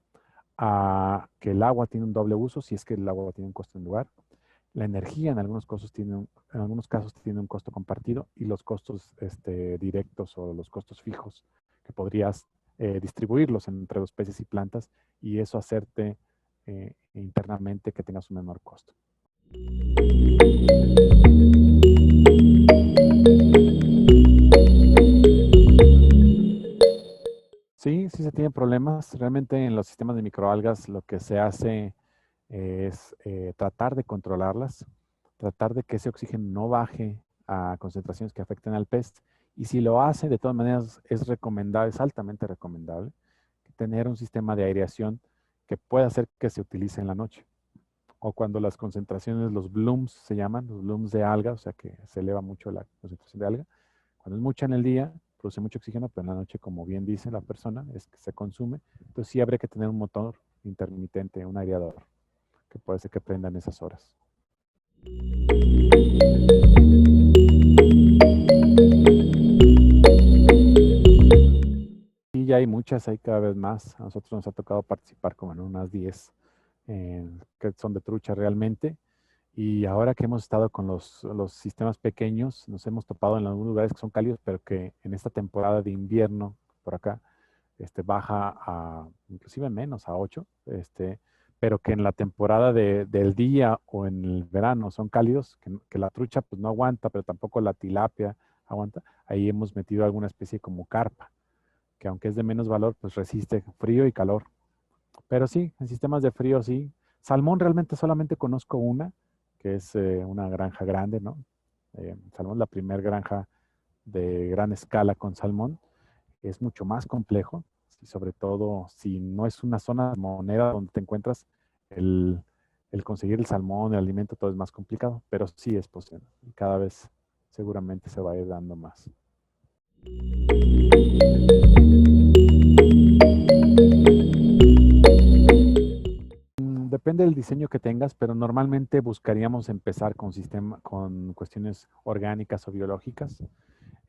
a que el agua tiene un doble uso, si es que el agua tiene un costo en lugar. La energía en algunos casos tiene un costo compartido y los costos directos o los costos fijos que podrías distribuirlos entre los peces y plantas y eso hacerte internamente que tengas un menor costo. Sí, sí se tienen problemas. Realmente en los sistemas de microalgas lo que se hace es tratar de controlarlas, tratar de que ese oxígeno no baje a concentraciones que afecten al pez. Y si lo hace, de todas maneras es recomendable, es altamente recomendable tener un sistema de aireación que pueda hacer que se utilice en la noche. O cuando las concentraciones, los blooms se llaman, los blooms de alga, o sea que se eleva mucho la concentración de alga. Cuando es mucha en el día, produce mucho oxígeno, pero en la noche, como bien dice la persona, es que se consume. Entonces sí habría que tener un motor intermitente, un aireador, que puede ser que prenda en esas horas. Y ya hay muchas, hay cada vez más. A nosotros nos ha tocado participar como en unas 10 que son de trucha realmente. Y ahora que hemos estado con los sistemas pequeños, nos hemos topado en algunos lugares que son cálidos, pero que en esta temporada de invierno por acá baja a inclusive menos, a 8. pero que en la temporada del día o en el verano son cálidos, que la trucha pues no aguanta, pero tampoco la tilapia aguanta, ahí hemos metido alguna especie como carpa, que aunque es de menos valor, pues resiste frío y calor. Pero sí, en sistemas de frío sí. Salmón realmente solamente conozco una, que es una granja grande, ¿no? Salmón es la primera granja de gran escala con salmón. Es mucho más complejo y sobre todo si no es una zona moneda donde te encuentras, el, el conseguir el salmón, el alimento, todo es más complicado, pero sí es posible. Y cada vez seguramente se va a ir dando más. Depende del diseño que tengas, pero normalmente buscaríamos empezar con cuestiones orgánicas o biológicas.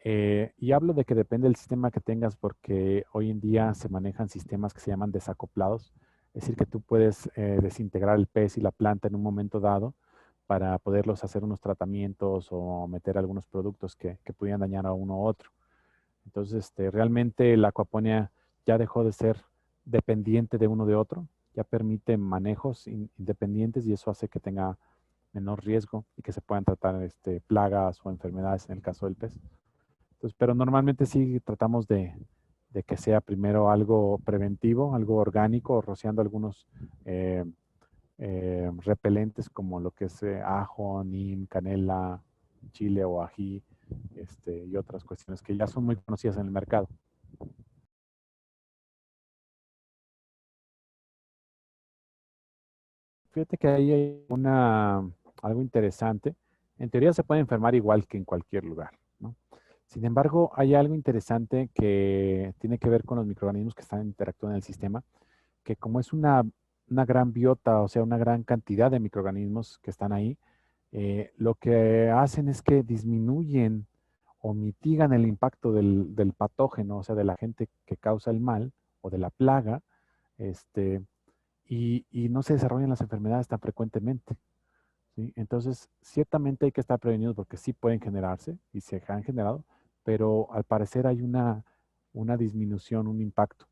Y hablo de que depende del sistema que tengas porque hoy en día se manejan sistemas que se llaman desacoplados, es decir, que tú puedes desintegrar el pez y la planta en un momento dado para poderlos hacer unos tratamientos o meter algunos productos que pudieran dañar a uno u otro. Entonces, realmente la acuaponía ya dejó de ser dependiente de uno de otro, ya permite manejos independientes y eso hace que tenga menor riesgo y que se puedan tratar plagas o enfermedades en el caso del pez. Entonces, pero normalmente sí tratamos de que sea primero algo preventivo, algo orgánico, rociando algunos eh, repelentes como lo que es ajo, nim, canela, chile o ají, y otras cuestiones que ya son muy conocidas en el mercado. Fíjate que ahí hay algo interesante. En teoría se puede enfermar igual que en cualquier lugar, ¿no? Sin embargo, hay algo interesante que tiene que ver con los microorganismos que están interactuando en el sistema, que como es una gran biota, o sea, una gran cantidad de microorganismos que están ahí, lo que hacen es que disminuyen o mitigan el impacto del patógeno, o sea, del agente que causa el mal o de la plaga, este, y no se desarrollan las enfermedades tan frecuentemente, ¿sí? Entonces, ciertamente hay que estar prevenidos porque sí pueden generarse y se han generado, pero al parecer hay una disminución, un impacto,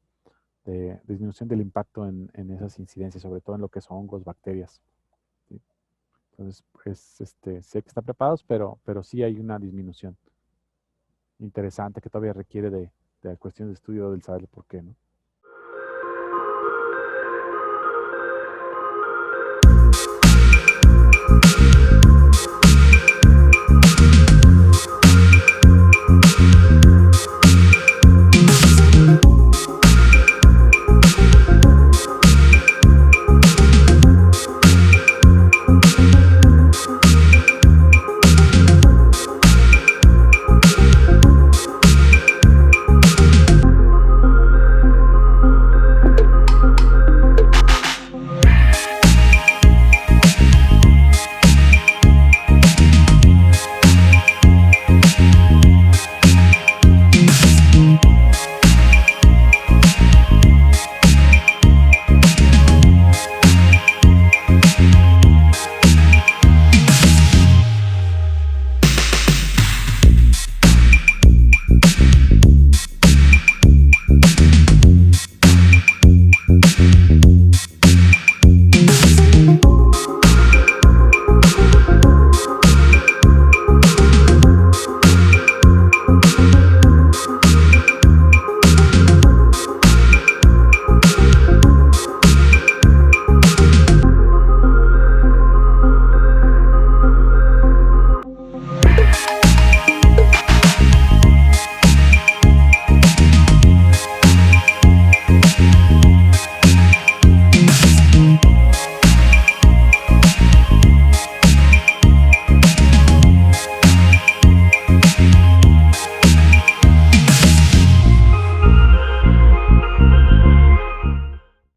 disminución del impacto en esas incidencias, sobre todo en lo que son hongos, bacterias, ¿sí? Entonces, pues, sé que están preparados, pero sí hay una disminución interesante que todavía requiere de cuestiones de estudio del saber por qué, ¿no?